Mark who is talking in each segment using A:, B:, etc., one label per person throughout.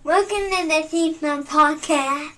A: Welcome to the Scene Snobs podcast.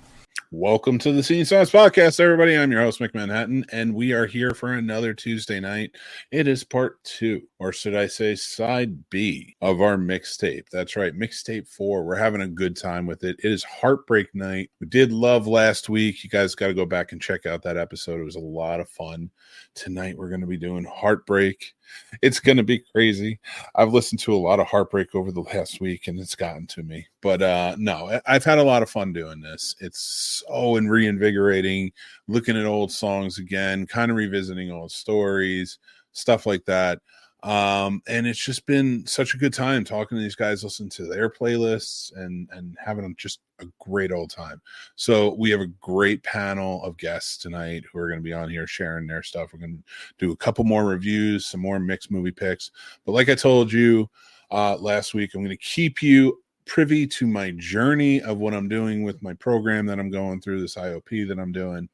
B: Welcome to the Scene Snobs podcast, everybody. I'm your host, Mick Manhattan, and we are here for another Tuesday night. It is part 2, or should I say side B of our mixtape. That's right, mixtape 4. We're having a good time with it. It is Heartbreak night. We did Love last week. You guys got to go back and check out that episode. It was a lot of fun. Tonight, we're going to be doing Heartbreak. It's going to be crazy. I've listened to a lot of Heartbreak over the last week, and it's gotten to me. But no, I've had a lot of fun doing this. It's so reinvigorating, looking at old songs again, kind of revisiting old stories, stuff like that. And it's just been such a good time talking to these guys, listening to their playlists and having just a great old time. So we have a great panel of guests tonight who are going to be on here sharing their stuff. We're going to do a couple more reviews, some more mixed movie picks. But like I told you last week, I'm going to keep you privy to my journey of what I'm doing with my program that I'm going through, this IOP that I'm doing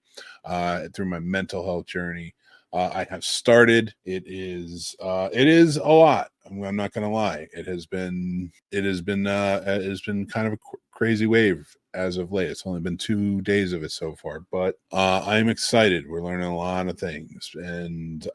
B: through my mental health journey. I have started. It is a lot. I'm not going to lie. It has been kind of a crazy wave as of late. It's only been 2 days of it so far, but I'm excited. We're learning a lot of things, and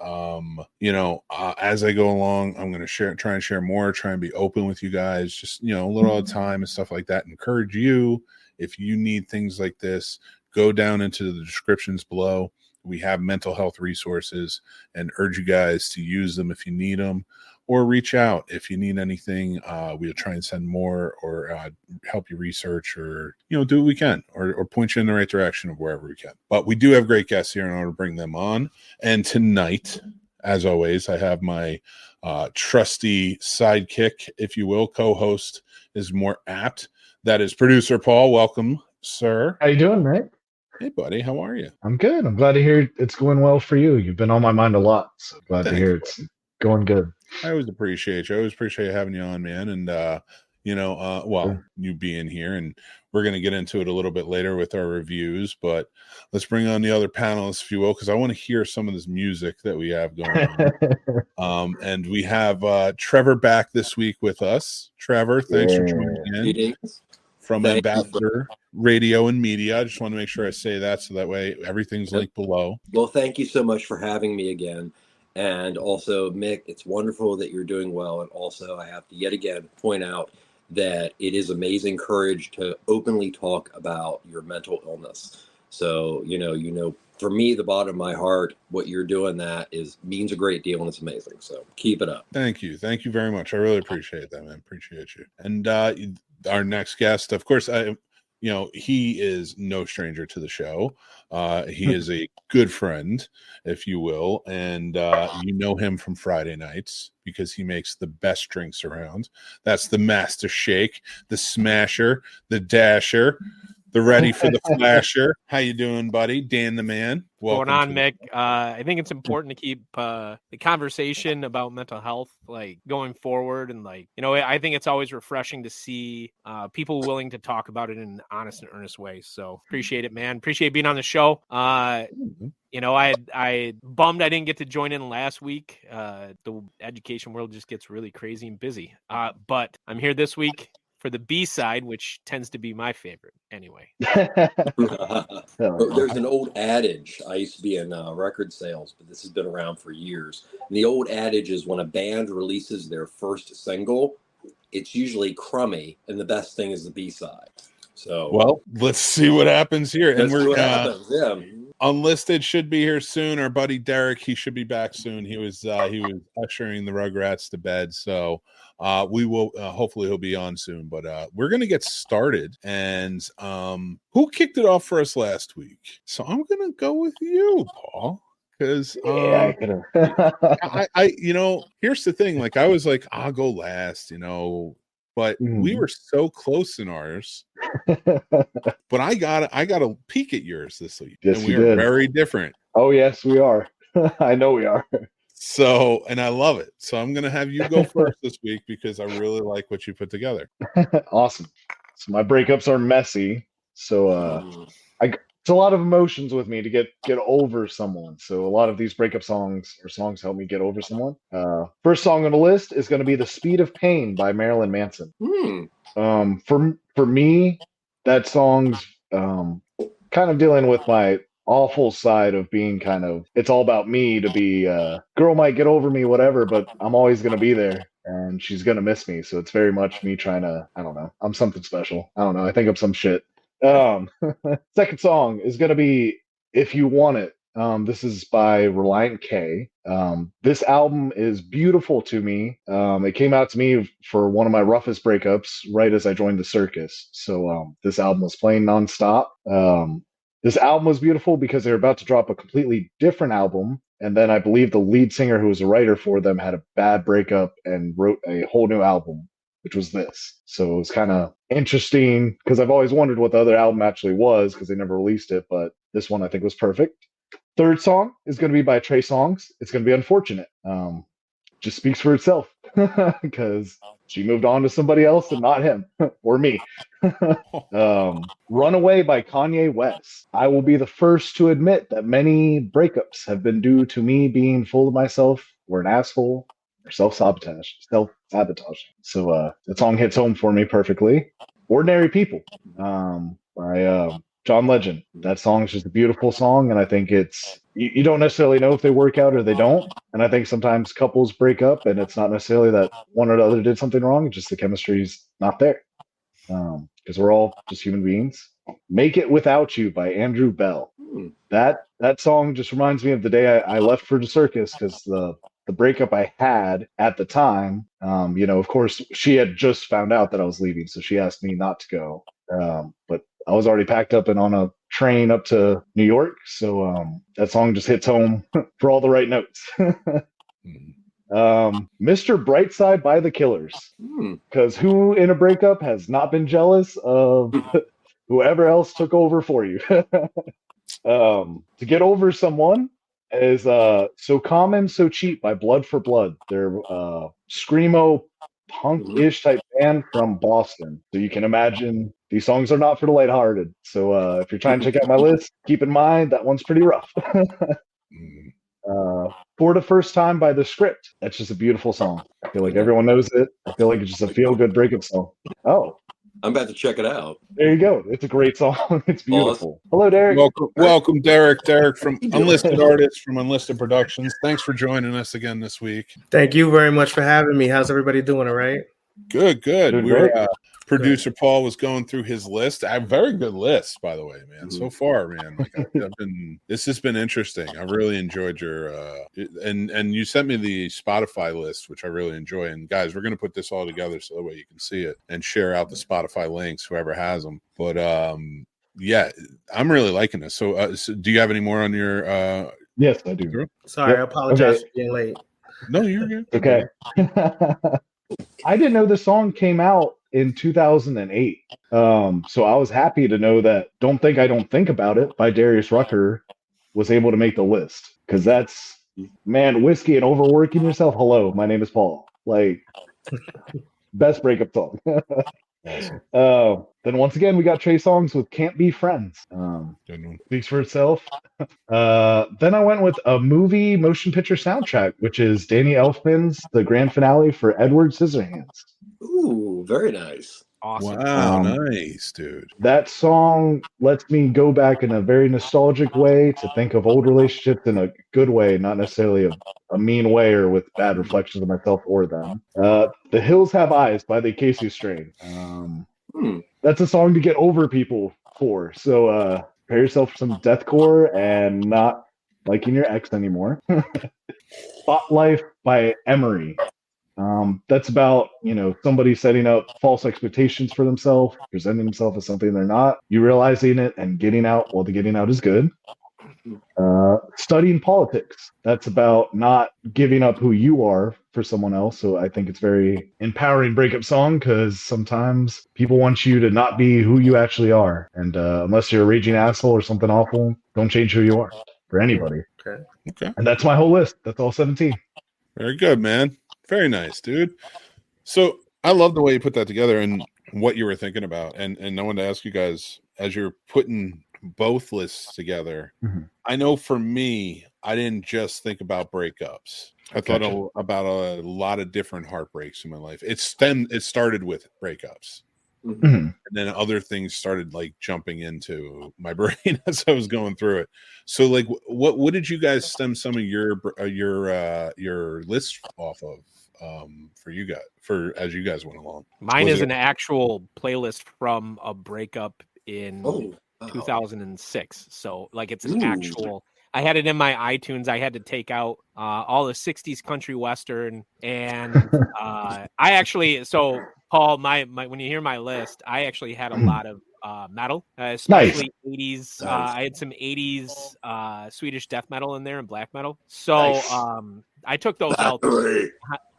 B: as I go along, I'm going to try and share more, try and be open with you guys. Just a little at a time and stuff like that. Encourage you if you need things like this. Go down into the descriptions below. We have mental health resources and urge you guys to use them if you need them, or reach out if you need anything. We'll try and send more or help you research, or do what we can, or point you in the right direction of wherever we can. But we do have great guests here in order to bring them on. And tonight, as always, I have my trusty sidekick, if you will. Co-host is more apt. That is producer Paul. Welcome, sir.
C: How you doing, Mick?
B: Hey, buddy. How are you?
C: I'm good. I'm glad to hear it's going well for you. You've been on my mind a lot, so glad to hear it's going good.
B: I always appreciate you. I always appreciate having you on, man. And, you being here, and we're going to get into it a little bit later with our reviews, but let's bring on the other panelists, if you will, because I want to hear some of this music that we have going on. And we have Trevor back this week with us. Trevor, thanks for joining in. From Ambassador Radio and Media. I just want to make sure I say that so that way everything's linked below.
D: Well, thank you so much for having me again. And also, Mick, it's wonderful that you're doing well. And also, I have to yet again point out that it is amazing courage to openly talk about your mental illness. So, for me, the bottom of my heart, what you're doing means a great deal, and it's amazing. So keep it up.
B: Thank you. Thank you very much. I really appreciate that, man. Appreciate you. And our next guest, of course, he is no stranger to the show. He is a good friend, if you will, and you know him from Friday nights because he makes the best drinks around. That's the Master Shake, the Smasher, the Dasher, the Ready for the Flasher. How you doing, buddy? Dan the Man.
E: Welcome. Going on, Mick. I think it's important to keep the conversation about mental health going forward, and I think it's always refreshing to see people willing to talk about it in an honest and earnest way. So appreciate it, man. Appreciate being on the show. I bummed I didn't get to join in last week. The education world just gets really crazy and busy. But I'm here this week for the B side, which tends to be my favorite anyway.
D: There's an old adage. I used to be in record sales, but this has been around for years. And the old adage is when a band releases their first single, it's usually crummy, and the best thing is the B side. So,
B: well, let's see what happens here.
D: And we're yeah.
B: Unlisted should be here soon. Our buddy Derek, he should be back soon. He was ushering the Rugrats to bed, so we will hopefully he'll be on soon. But we're gonna get started. And who kicked it off for us last week? So I'm gonna go with you, Paul. Because I here's the thing. I was like, I'll go last, but we were so close in ours. But I got a peek at yours this week,
C: yes,
B: and we are very different.
C: Oh yes, we are. I know we are.
B: So, and I love it. So I'm gonna have you go first this week because I really like what you put together.
C: Awesome. So my breakups are messy. So it's a lot of emotions with me to get over someone. So a lot of these breakup songs or songs help me get over someone. First song on the list is going to be "The Speed of Pain" by Marilyn Manson. For me, that song's kind of dealing with my awful side of being kind of, it's all about me to be girl might get over me, whatever, but I'm always going to be there and she's going to miss me. So it's very much me trying to, I don't know, I'm something special. I don't know, I think I'm some shit. Second song is going to be "If You Want It." This is by Reliant K. This album is beautiful to me. It came out to me for one of my roughest breakups right as I joined the circus. So this album was playing nonstop. This album was beautiful because they were about to drop a completely different album. And then I believe the lead singer, who was a writer for them, had a bad breakup and wrote a whole new album, which was this. So it was kind of interesting because I've always wondered what the other album actually was because they never released it. But this one I think was perfect. Third song is going to be by Trey Songz. It's going to be "Unfortunate." Just speaks for itself because she moved on to somebody else and not him or me. "Runaway" by Kanye West. I will be the first to admit that many breakups have been due to me being full of myself or an asshole or self-sabotaging. So that song hits home for me perfectly. "Ordinary People" by John Legend. That song is just a beautiful song, and I think it's, you don't necessarily know if they work out or they don't. And I think sometimes couples break up, and it's not necessarily that one or the other did something wrong, it's just the chemistry's not there. Because we're all just human beings. "Make It Without You" by Andrew Bell. That song just reminds me of the day I left for the circus because the breakup I had at the time, of course, she had just found out that I was leaving, so she asked me not to go. But I was already packed up and on a train up to New York, so that song just hits home for all the right notes. "Mr. Brightside" by The Killers. Because who in a breakup has not been jealous of whoever else took over for you? To get over someone is "So Common, So Cheap" by Blood for Blood. They're screamo punk-ish type band from Boston. So you can imagine these songs are not for the lighthearted. So if you're trying to check out my list, keep in mind that one's pretty rough. "For the First Time" by The Script. That's just a beautiful song. I feel like everyone knows it. I feel like it's just a feel-good breakup song. Oh,
D: I'm about to check it out.
C: there you go. It's a great song. It's beautiful. Hello, Derek.
B: Welcome, Derek. Derek from Unlisted Artists from Unlisted Productions. Thanks for joining us again this week.
F: Thank you very much for having me. How's everybody doing? All right.
B: Good.
C: Doing
B: We're producer Paul was going through his list. A very good list, by the way, man. So far, man. Like this has been interesting. I really enjoyed your and you sent me the Spotify list, which I really enjoy. And guys, we're gonna put this all together so that way you can see it and share out the Spotify links, whoever has them. But yeah, I'm really liking this. So, do you have any more on your
C: Yes, I do.
F: Sorry, I apologize for being late.
B: No, you're good.
C: Okay. I didn't know the song came out in 2008. So I was happy to know that "Don't Think I Don't Think About It" by Darius Rucker was able to make the list. Because that's, man, whiskey and overworking yourself. Hello, my name is Paul. Like, best breakup song. Awesome. Then once again, we got Trey Songz with "Can't Be Friends." Speaks for itself. Then I went with a movie motion picture soundtrack, which is Danny Elfman's the grand finale for Edward Scissorhands.
D: Ooh, very nice.
E: Awesome.
B: Wow, nice, dude.
C: That song lets me go back in a very nostalgic way to think of old relationships in a good way, not necessarily a mean way or with bad reflections of myself or them. "The Hills Have Eyes" by the Acacia Strain. That's a song to get over people for. So prepare yourself for some deathcore and not liking your ex anymore. "Spotlight" by Emery. That's about, somebody setting up false expectations for themselves, presenting themselves as something they're not, you realizing it and getting out while the getting out is good. Studying Politics. That's about not giving up who you are for someone else. So I think it's very empowering breakup song because sometimes people want you to not be who you actually are. And unless you're a raging asshole or something awful, don't change who you are for anybody.
B: Okay.
C: And that's my whole list. That's all 17.
B: Very good, man. Very nice, dude. So I love the way you put that together and what you were thinking about. And I wanted to ask you guys, as you're putting both lists together,
C: Mhm.
B: I know for me, I didn't just think about breakups. I thought about a lot of different heartbreaks in my life. It started with breakups.
D: Mhm.
C: Mhm.
B: And then other things started like jumping into my brain as I was going through it. So like what did you guys stem some of your list off of for you guys as you guys went along?
E: Mine
B: Was
E: is
B: it-
E: an actual playlist from a breakup in
D: Oh, wow.
E: 2006. So like it's an
D: Ooh.
E: actual. I had it in my iTunes. I had to take out all the 60s country western, and I actually Paul, my when you hear my list, I actually had a lot of metal, especially 80s.
D: Nice.
E: I had some 80s Swedish death metal in there and black metal. So
D: Nice.
E: I took those out.
D: Battery.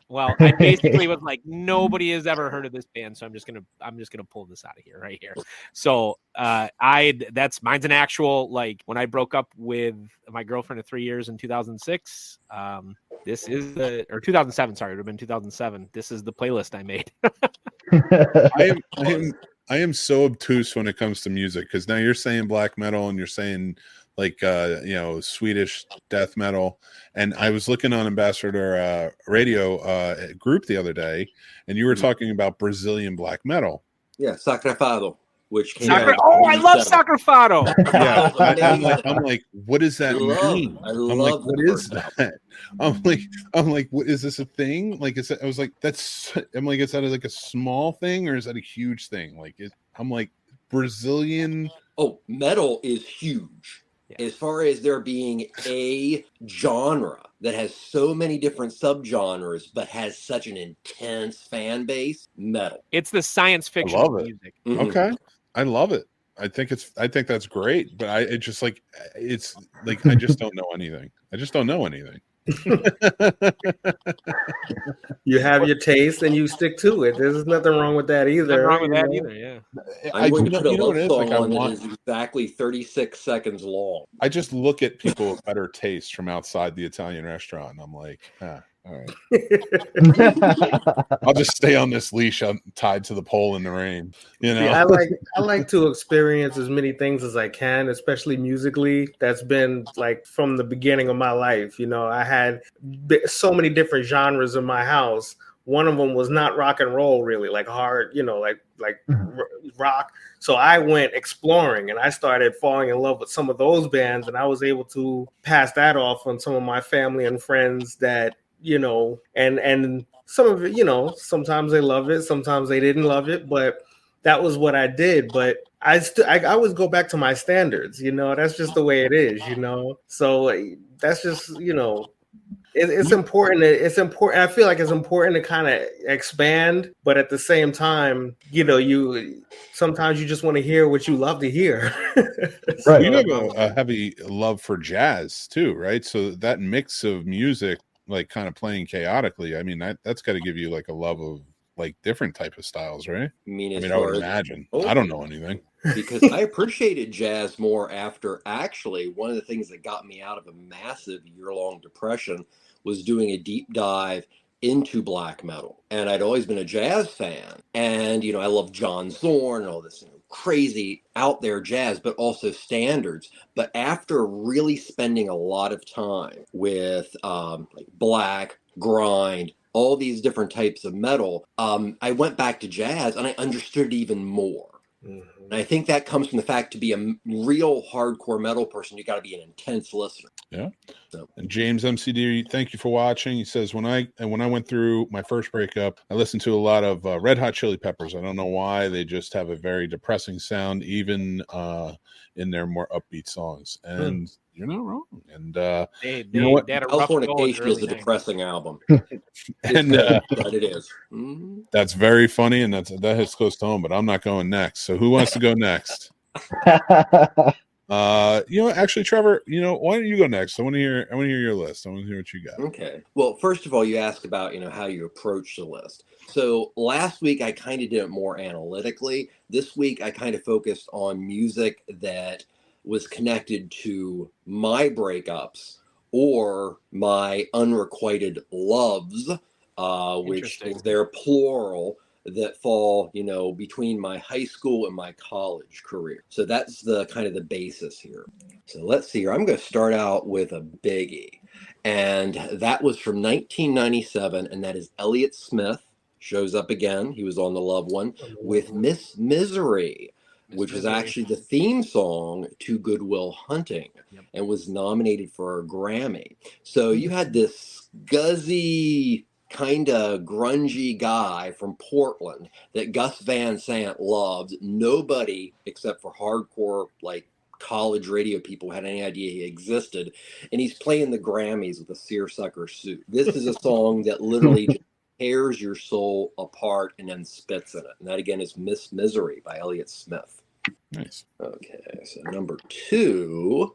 E: Well, I basically was like, nobody has ever heard of this band, so I'm just gonna pull this out of here right here. So mine's an actual, like, when I broke up with my girlfriend of 3 years in 2006. This is 2007. Sorry, it would have been 2007. This is the playlist I made.
B: I am so obtuse when it comes to music, because now you're saying black metal and you're saying like Swedish death metal, and I was looking on Ambassador radio group the other day, and you were talking about Brazilian black metal.
D: Yeah, Sacrifado, which came out.
E: I love Sacrifado.
B: Yeah, I'm like, what does that mean?
D: I
B: I'm
D: love
B: like, what is that? I'm like, what is this a thing? Like, I was like, I'm like, is that like a small thing or is that a huge thing? Like, I'm like, Brazilian.
D: Oh, metal is huge.
E: Yeah.
D: As far as there being a genre that has so many different subgenres but has such an intense fan base, metal.
E: It's the science fiction
B: love
E: of
B: it.
E: music.
D: Mhm.
B: Okay, I love it. I think that's great, but it's just like I just don't know anything. I just don't know anything.
F: You have your taste and you stick to it. There's nothing wrong with that either.
E: Nothing wrong with
F: you
E: that
F: know?
E: either. Yeah.
D: I'm going to put a
B: you know
D: love
B: what it is?
D: song
B: Like,
D: on that is exactly 36 seconds long.
B: I just look at people with better taste from outside the Italian restaurant, and I'm like, all right. I'll just stay on this leash. I'm tied to the pole in the rain. You know,
F: See, I like to experience as many things as I can, especially musically. That's been like from the beginning of my life. You know, I had so many different genres in my house. One of them was not rock and roll, really, like hard, like rock. So I went exploring and I started falling in love with some of those bands, and I was able to pass that off on some of my family and friends that, and some of it, sometimes they love it, sometimes they didn't love it, but that was what I did. But I always go back to my standards, that's just the way it is, so that's just, it's important. It's important. I feel like it's important to kind of expand, but at the same time, you sometimes you just want to hear what you love to hear.
C: Right.
B: You have a heavy love for jazz too, right? So that mix of music, like kind of playing chaotically, I mean, that's got to give you like a love of like different type of styles, right? I would imagine. I don't know anything.
D: Because I appreciated jazz more after, actually, one of the things that got me out of a massive year-long depression was doing a deep dive into black metal. And I'd always been a jazz fan. And, I love John Zorn and all this crazy out there jazz, but also standards. But after really spending a lot of time with like black, grind, all these different types of metal, I went back to jazz and I understood it even more.
F: Mm-hmm.
D: And I think that comes from the fact, to be a real hardcore metal person, you got to be an intense listener.
B: Yeah.
D: So.
B: And James MCD, thank you for watching. He says, when I went through my first breakup, I listened to a lot of Red Hot Chili Peppers. I don't know why. They just have a very depressing sound, even in their more upbeat songs. And you're not wrong. And you know what?
D: Californication is a depressing album.
B: And
D: but it is. Mm-hmm.
B: That's very funny, and that hits close to home. But I'm not going next. So who wants to go next? Actually, Trevor, why don't you go next? I want to hear your list. I want to hear what you got.
D: Okay. Well, first of all, you asked about, how you approach the list. So last week I kind of did it more analytically. This week I kind of focused on music that was connected to my breakups or my unrequited loves, which is their plural. that fall, between my high school and my college career. So that's the kind of the basis here. So let's see here. I'm going to start out with a biggie. And that was from 1997, and that is Elliott Smith. Shows up again. He was on The Loved One with Miss Misery, which was actually the theme song to Good Will Hunting, and was nominated for a Grammy. So you had this scuzzy, kind of grungy guy from Portland that Gus Van Sant loved. Nobody except for hardcore, like, college radio people had any idea he existed, and he's playing the Grammys with a seersucker suit. This is a song that literally just tears your soul apart and then spits in it. And that again is Miss Misery by Elliott Smith.
B: Nice.
D: Okay, so number 2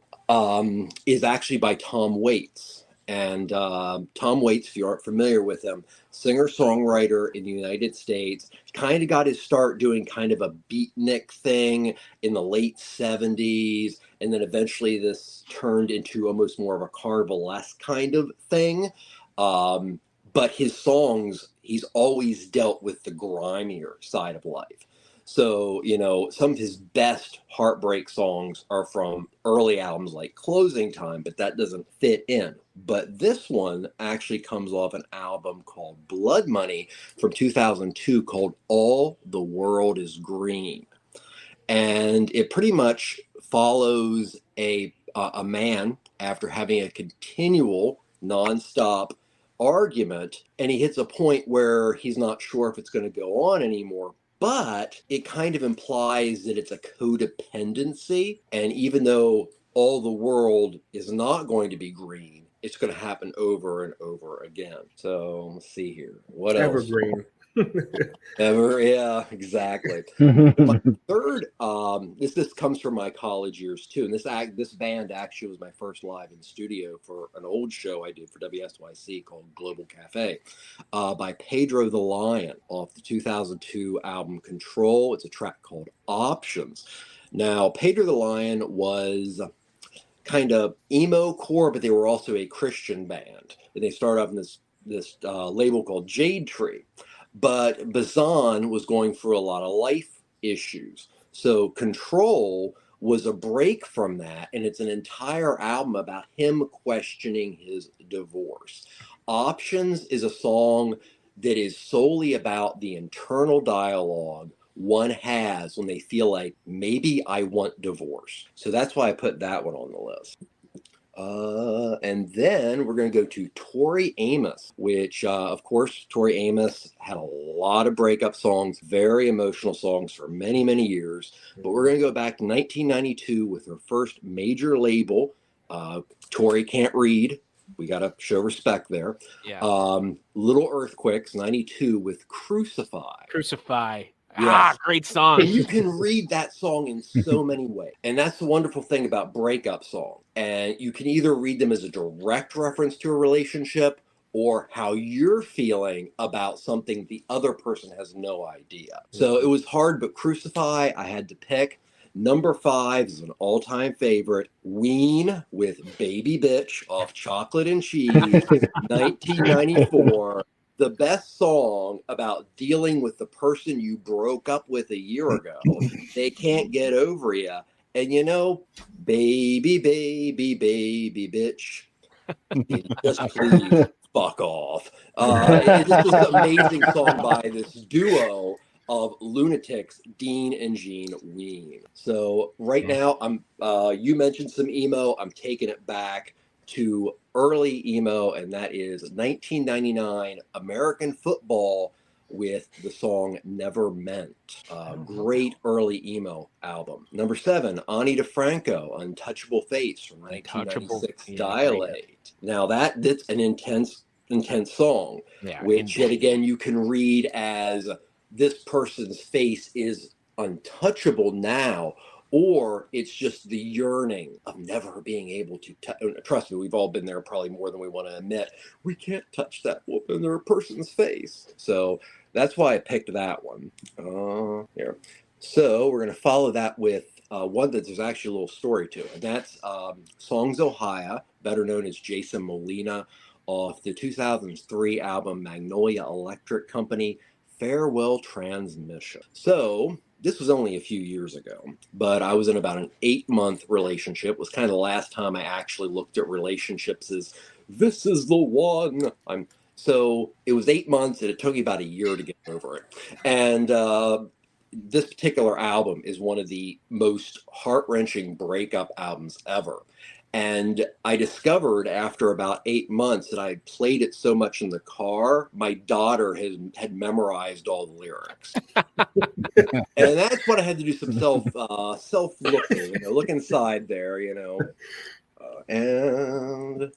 D: is actually by Tom Waits. And Tom Waits, if you aren't familiar with him, singer-songwriter in the United States, kind of got his start doing kind of a beatnik thing in the late 70s. And then eventually this turned into almost more of a carnivalesque kind of thing. But his songs, he's always dealt with the grimier side of life. So, some of his best Heartbreak songs are from early albums like Closing Time, but that doesn't fit in. But this one actually comes off an album called Blood Money from 2002 called All the World is Green. And it pretty much follows a man after having a continual, nonstop argument, and he hits a point where he's not sure if it's going to go on anymore, but it kind of implies that it's a codependency, and even though all the world is not going to be green, it's going to happen over and over again. So let's see here. What
F: Evergreen.
D: Ever, yeah, exactly. My third, this comes from my college years too, and this band actually was my first live in studio for an old show I did for WSYC called Global Cafe, by Pedro the Lion off the 2002 album Control. It's a track called Options. Now, Pedro the Lion was kind of emo core, but they were also a Christian band, and they started off in this label called Jade Tree. But Bazan was going through a lot of life issues. So Control was a break from that, and it's an entire album about him questioning his divorce. Options is a song that is solely about the internal dialogue one has when they feel like, maybe I want divorce. So that's why I put that one on the list. And then we're going to go to Tori Amos, which, of course, Tori Amos had a lot of breakup songs, very emotional songs for many, many years. But we're going to go back to 1992 with her first major label. Tori Can't Read. We got to show respect there.
E: Yeah.
D: Little Earthquakes, 92 with Crucify.
E: Crucify.
D: Yes.
E: Great song.
D: And you can read that song in so many ways. And that's the wonderful thing about breakup songs. And you can either read them as a direct reference to a relationship or how you're feeling about something the other person has no idea. So it was hard, but Crucify, I had to pick. Number 5 is an all-time favorite, Ween with Baby Bitch off Chocolate and Cheese, 1994. The best song about dealing with the person you broke up with a year ago. They can't get over you. And baby, baby, baby, bitch. Just please fuck off. This was an amazing song by this duo of lunatics, Dean and Jean Ween. So right now, you mentioned some emo. I'm taking it back to early emo, and that is 1999 American Football with the song Never Meant. Great early emo album. Number 7, Ani DeFranco, Untouchable Face from 1996, Dilate. Now that's an intense song, which yet again you can read as this person's face is untouchable now, or it's just the yearning of never being able to trust me, we've all been there probably more than we want to admit. We can't touch that woman or person's face. So that's why I picked that one. Here. So we're going to follow that with one that there's actually a little story to. And that's Songs Ohio, better known as Jason Molina, off the 2003 album Magnolia Electric Company. Farewell Transmission. So this was only a few years ago, but I was in about an 8-month relationship. It was kind of the last time I actually looked at relationships as this is the one. So it was 8 months, and it took me about a year to get over it. And this particular album is one of the most heart-wrenching breakup albums ever. And I discovered after about 8 months that I had played it so much in the car, my daughter had memorized all the lyrics. And that's what I had to do some self-looking, look inside there, and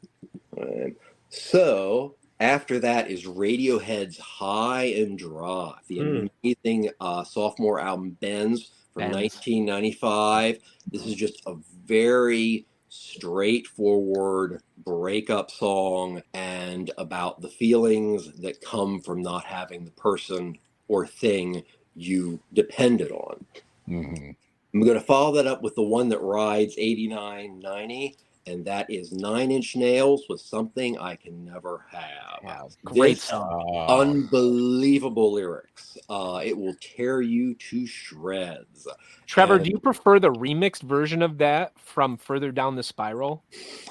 D: so after that is Radiohead's High and Dry, the amazing sophomore album Benz from 1995. This is just a very straightforward breakup song and about the feelings that come from not having the person or thing you depended on.
B: Mm-hmm.
D: I'm going to follow that up with the one that rides 8990, and that is 9 Inch Nails with Something I Can Never Have.
E: Yeah, great
D: This
E: song.
D: Unbelievable lyrics. It will tear you to shreds.
E: Trevor, do you prefer the remixed version of that from Further Down the Spiral?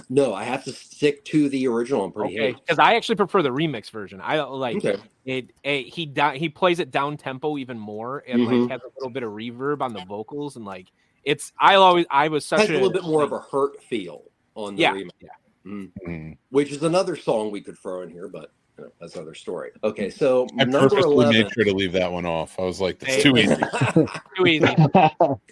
D: No, I have to stick to the original. I'm pretty
E: Okay, because I actually prefer the remix version. I like it. He plays it down tempo even more, and like has a little bit of reverb on the vocals, and like it's. I was such
D: has a little bit more of a hurt feel on the remix. Yeah. Mm-hmm. Which is another song we could throw in here, but that's another story. Okay, so
B: I
D: number
B: purposely
D: 11.
B: made sure to leave that one off. I was like, that's too easy.
E: Too easy.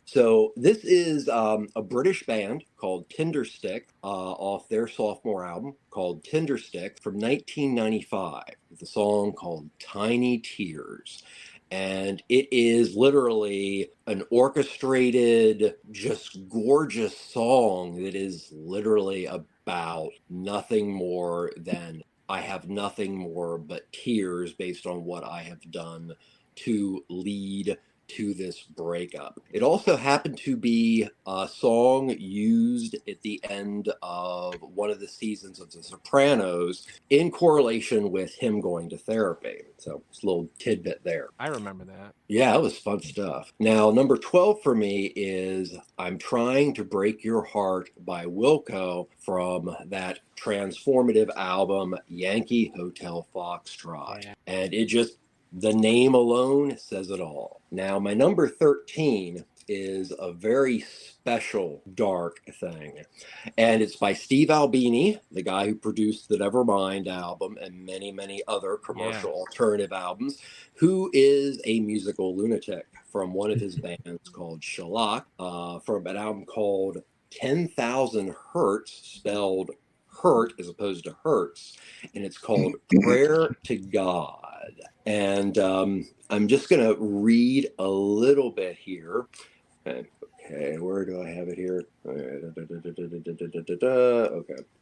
D: So this is a British band called Tinderstick off their sophomore album called Tinderstick from 1995 with a song called Tiny Tears. And it is literally an orchestrated, just gorgeous song that is literally about nothing more than I have nothing more but tears based on what I have done to lead to this breakup. It also happened to be a song used at the end of one of the seasons of The Sopranos in correlation with him going to therapy. So it's a little tidbit there.
E: I remember that.
D: Yeah, it was fun stuff. Now, number 12 for me is I'm Trying to Break Your Heart by Wilco from that transformative album, Yankee Hotel Foxtrot. Yeah. And it just, the name alone says it all. Now, my number 13 is a very special dark thing. And it's by Steve Albini, the guy who produced the Nevermind album and many, many other commercial alternative albums, who is a musical lunatic from one of his bands called Shellac, from an album called 10,000 Hertz, spelled hurt as opposed to hurts, and it's called Prayer to God. And I'm just going to read a little bit here. Okay, where do I have it here? Okay.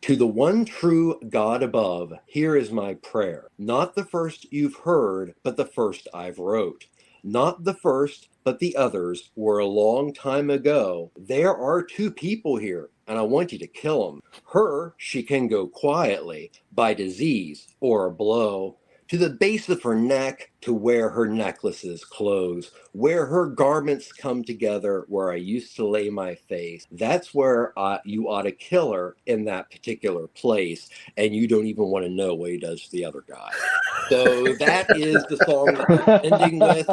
D: To the one true God above, here is my prayer. Not the first you've heard, but the first I've wrote. Not the first, but the others were a long time ago. There are two people here, and I want you to kill them. Her, she can go quietly, by disease or a blow, to the base of her neck, to where her necklaces close, where her garments come together, where I used to lay my face. That's where you ought to kill her, in that particular place, and you don't even want to know what he does to the other guy. So that is the song that I'm ending with.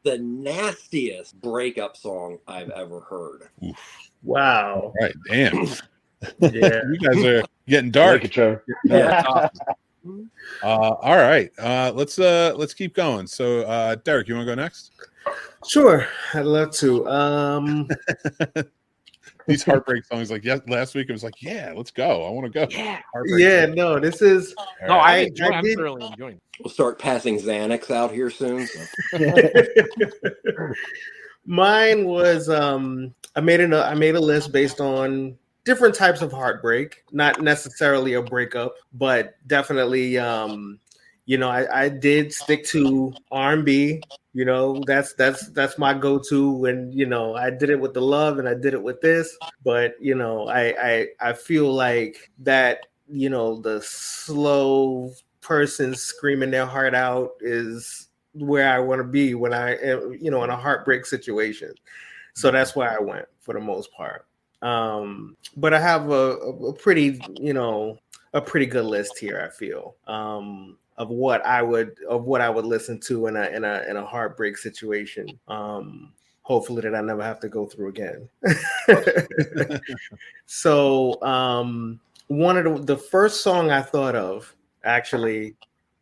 D: The nastiest breakup song I've ever heard.
F: Wow.
B: All right, damn.
F: Yeah.
B: You guys are getting dark.
C: Trevor.
E: That's awesome.
B: All right. Let's keep going. So Derek, you want to go next?
F: Sure. I'd love to.
B: These heartbreak songs, like last week, it was like, yeah, let's go. I want to go.
E: Yeah.
F: Yeah, no, this is.
E: No,
F: I
E: I'm
F: did-
E: thoroughly enjoying it.
D: We'll start passing Xanax out here soon. So.
F: Mine was I made a list based on different types of heartbreak, not necessarily a breakup, but definitely I did stick to R&B. That's my go-to when I did it with the love and I did it with this, but I feel like that the slow person screaming their heart out is where I want to be when I am, in a heartbreak situation. So that's why I went for the most part. But I have a pretty, a pretty good list here, I feel, of what I would listen to in a heartbreak situation. Hopefully that I never have to go through again. So one of the first song I thought of actually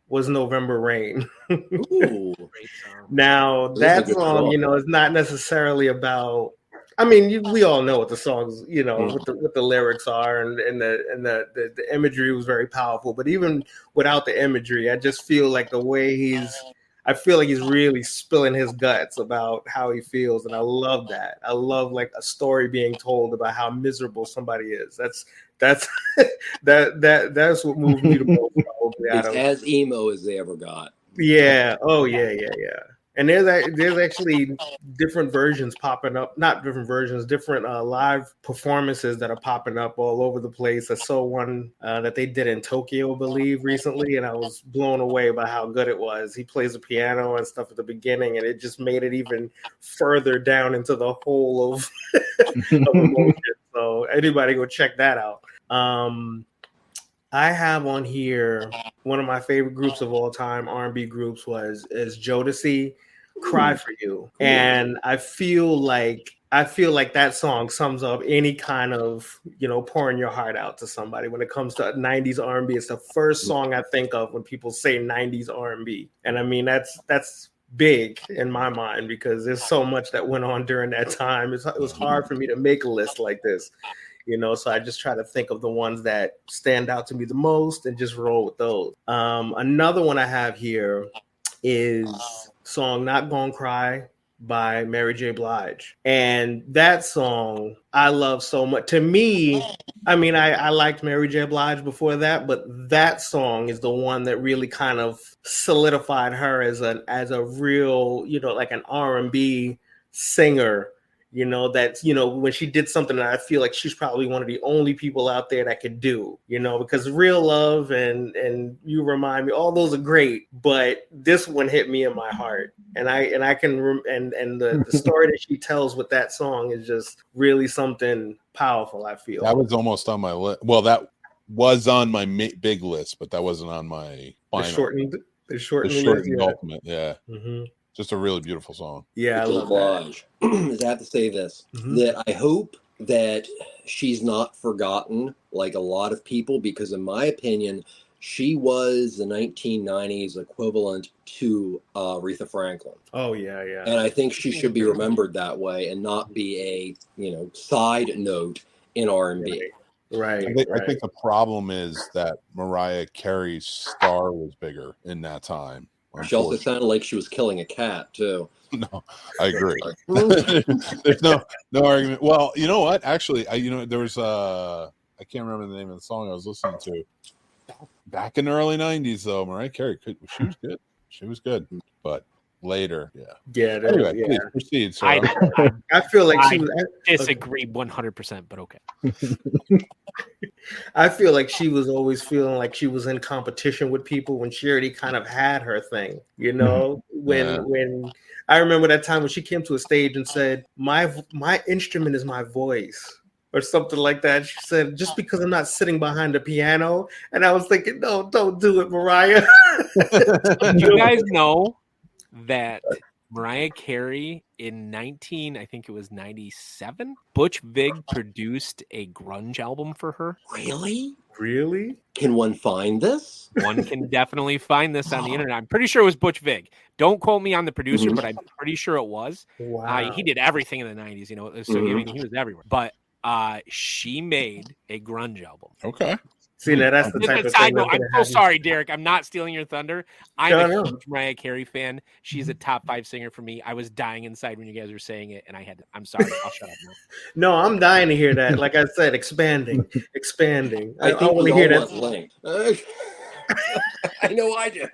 F: was November Rain.
D: Ooh.
E: Great song.
F: Now
D: This is a
F: that
D: good
F: song,
D: song.
F: is not necessarily about. I mean, we all know what the songs, what the lyrics are, and the imagery was very powerful. But even without the imagery, I just feel like the way I feel like he's really spilling his guts about how he feels, and I love that. I love like a story being told about how miserable somebody is. That's that's what moved me the most. Probably
D: It's as emo as they ever got.
F: yeah. Oh yeah. And there's actually different versions popping up, not different versions, different live performances that are popping up all over the place. I saw one that they did in Tokyo, I believe, recently, and I was blown away by how good it was. He plays the piano and stuff at the beginning, and it just made it even further down into the hole of emotion. So anybody go check that out. I have on here one of my favorite groups of all time, R&B groups, is Jodeci, "Cry for You," and I feel like that song sums up any kind of pouring your heart out to somebody. When it comes to 90s R&B, it's the first song I think of when people say 90s R&B, and I mean that's big in my mind because there's so much that went on during that time. It was hard for me to make a list like this. So I just try to think of the ones that stand out to me the most and just roll with those. Another one I have here is song "Not Gonna Cry" by Mary J. Blige. And that song I love so much. To me, I mean, I liked Mary J. Blige before that, but that song is the one that really kind of solidified her as a real, like an R&B singer. When she did something that I feel like she's probably one of the only people out there that could do, because Real Love and You Remind Me, all those are great, but this one hit me in my heart. And I can, the story that she tells with that song is just really something powerful, I feel.
B: That was almost on my list. Well, that was on my big list, but that wasn't on my final.
F: The shortened
B: ultimate, yeah.
F: Mm-hmm.
B: Just a really beautiful song.
F: Yeah, I love that.
D: I have to say this, that I hope that she's not forgotten like a lot of people, because in my opinion, she was the 1990s equivalent to Aretha Franklin.
F: Oh, yeah.
D: And I think she should be remembered that way and not be a, side note in R&B.
F: Right.
B: I think the problem is that Mariah Carey's star was bigger in that time.
D: She also sounded like she was killing a cat too.
B: No, I agree. There's no argument. Well, you know what? Actually, there was I can't remember the name of the song I was listening to back in the early '90s. Though Mariah Carey, she was good. She was good, but later, Anyway, please proceed. So
F: I feel like she was.
E: I disagree 100%, but okay.
F: I feel like she was always feeling like she was in competition with people when she already kind of had her thing, when I remember that time when she came to a stage and said, my instrument is my voice or something like that. She said, just because I'm not sitting behind a piano. And I was thinking, no, don't do it, Mariah.
E: Do you guys know that Mariah Carey in I think it was 97, Butch Vig produced a grunge album for her.
D: Really? Can one find this?
E: One can definitely find this on the internet. I'm pretty sure it was Butch Vig. Don't quote me on the producer, but I'm pretty sure it was.
F: Wow.
E: He did everything in the 90s, so I mean, he was everywhere. But she made a grunge album.
B: Okay.
F: See, that's the type of thing.
E: I'm so sorry, Derek. I'm not stealing your thunder. I'm a huge Mariah Carey fan. She's a top 5 singer for me. I was dying inside when you guys were saying it, and I'm sorry. I'll shut up now.
F: No, I'm dying to hear that. Like I said, expanding.
D: I think
F: want to hear that.
D: Linked. I know I do.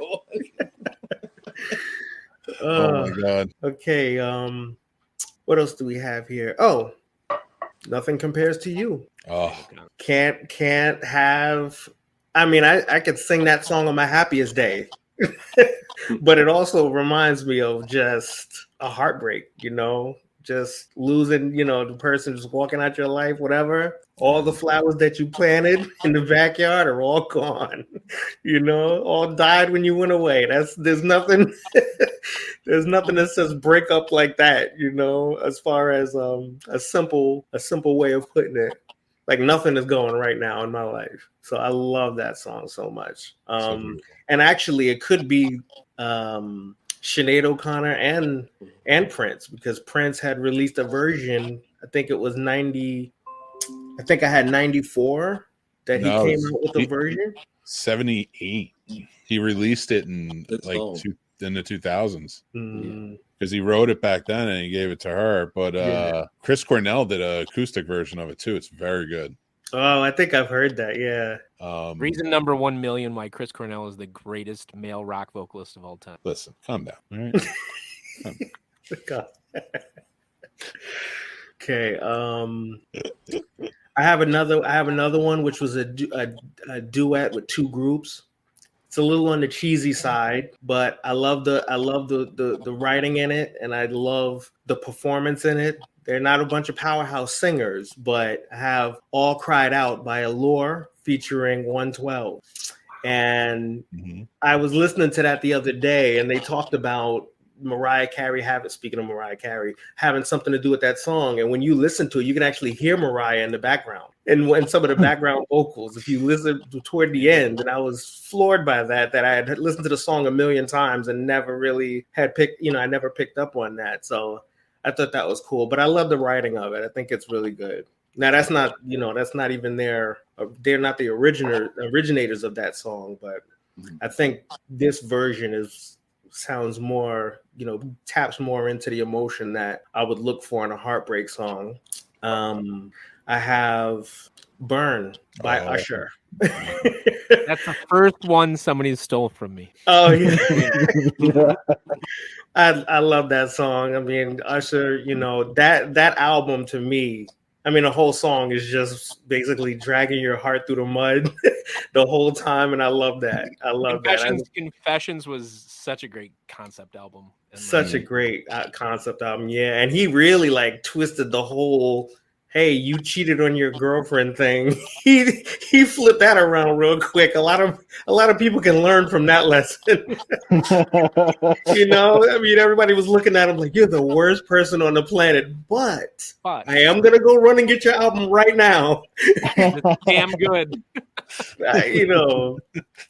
B: Oh my God.
F: Okay. What else do we have here? Oh, Nothing Compares to You.
B: Oh,
F: can't have. I mean, I could sing that song on my happiest day. But it also reminds me of just a heartbreak, just losing, the person just walking out your life, whatever. All the flowers that you planted in the backyard are all gone, all died when you went away. There's nothing there's nothing that says break up like that, as far as a simple way of putting it. Like nothing is going right now in my life. So I love that song so much. And actually it could be Sinead O'Connor and Prince, because Prince had released a version. I think it was 90. I think I had 94 that he came out with a version.
B: 78. He released it in in the 2000s. Because he wrote it back then and he gave it to her. But Chris Cornell did an acoustic version of it too. It's very good.
F: Oh, I think I've heard that. Yeah.
E: Reason number 1 million why Chris Cornell is the greatest male rock vocalist of all time.
B: Listen, calm down. All right.
F: Okay. I have another one, which was a duet with two groups. It's a little on the cheesy side, but I love the writing in it, and I love the performance in it. They're not a bunch of powerhouse singers, but have All Cried Out by Allure featuring 112. And I was listening to that the other day, and they talked about Mariah Carey speaking of Mariah Carey, having something to do with that song. And when you listen to it, you can actually hear Mariah in the background and some of the background vocals. If you listen toward the end, and I was floored by that I had listened to the song a million times and never really had I never picked up on that. So I thought that was cool, but I love the writing of it. I think it's really good. Now that's not even they're not the originators of that song, but I think this version sounds more, taps more into the emotion that I would look for in a heartbreak song. I have Burn by Usher.
E: That's the first one somebody stole from me.
F: Oh yeah. I love that song. I mean, Usher, that album to me, I mean, the whole song is just basically dragging your heart through the mud the whole time, and I love that.
E: Confessions was such a great concept album.
F: Such a great concept album, yeah. And he really twisted the whole, hey, you cheated on your girlfriend thing. He flipped that around real quick. A lot of people can learn from that lesson. I mean, everybody was looking at him like, you're the worst person on the planet, but I am gonna go run and get your album right now.
E: It's damn good.
F: That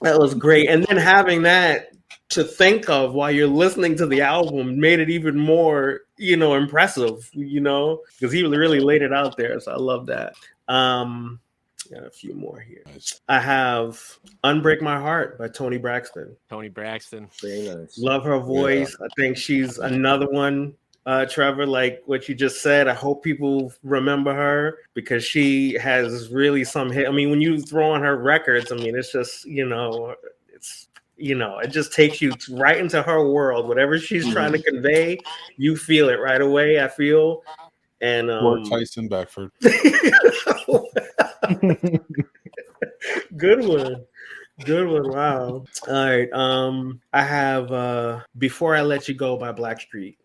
F: was great. And then having that to think of while you're listening to the album made it even more, impressive, because he really laid it out there. So I love that. Got a few more here. Nice. I have Unbreak My Heart by Toni Braxton.
E: Toni Braxton.
D: Very nice.
F: Love her voice. Yeah. I think she's another one, Trevor, like what you just said. I hope people remember her because she has really some hit. I mean, when you throw on her records, I mean, it's just, it just takes you right into her world. Whatever she's trying to convey, you feel it right away, I feel. And
B: Tyson Beckford.
F: Good one. Wow. All right. I have Before I Let You Go by Blackstreet.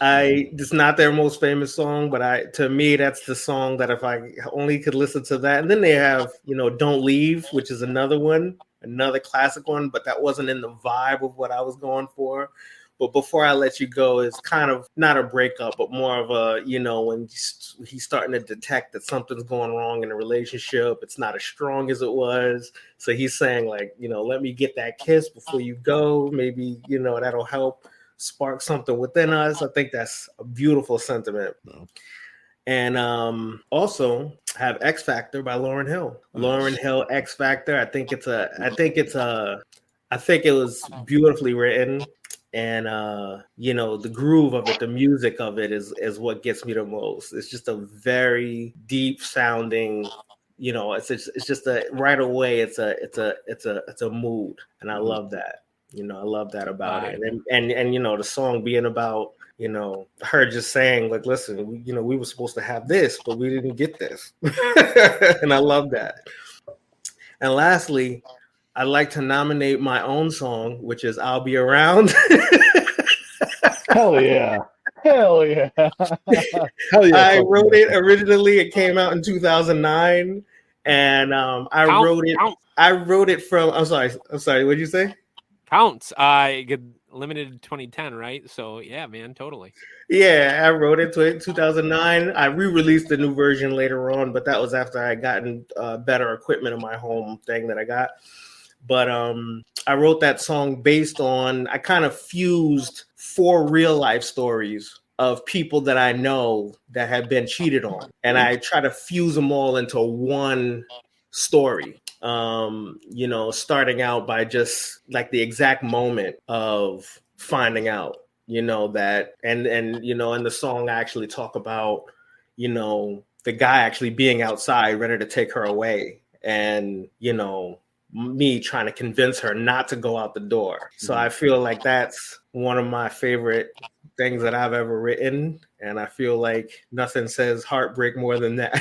F: It's not their most famous song, but to me that's the song that if I only could listen to that. And then they have, Don't Leave, which is another classic one, but that wasn't in the vibe of what I was going for. But Before I Let You Go is kind of not a breakup, but more of a, when he's starting to detect that something's going wrong in a relationship. It's not as strong as it was. So he's saying let me get that kiss before you go. Maybe, that'll help spark something within us. I think that's a beautiful sentiment. No. And also have X Factor by Lauryn Hill. Nice. Lauryn Hill, X Factor. I think it was beautifully written. And the groove of it, the music of it is what gets me the most. It's just a very deep sounding, it's just right away it's a mood, and I love that. I love that about it. And the song being about her just saying like, listen, we were supposed to have this, but we didn't get this. And I love that. And lastly, I'd like to nominate my own song, which is "I'll Be Around."
C: Hell yeah. Hell yeah.
B: Hell yeah!
F: I
B: fucking
F: wrote
B: yeah.
F: it originally. It came out in 2009, and I wrote it from. I'm sorry. What'd you say?
E: Counts. Limited 2010, right? So yeah, man, totally.
F: Yeah, I wrote it in 2009. I re-released the new version later on, but that was after I gotten better equipment in my home thing that I got. But I wrote that song based on, I kind of fused 4 real life stories of people that I know that have been cheated on, and I try to fuse them all into one story. Starting out by just like the exact moment of finding out, that, and in the song I actually talk about, the guy actually being outside ready to take her away, and me trying to convince her not to go out the door. So I feel like that's one of my favorite things that I've ever written, and I feel like nothing says heartbreak more than that.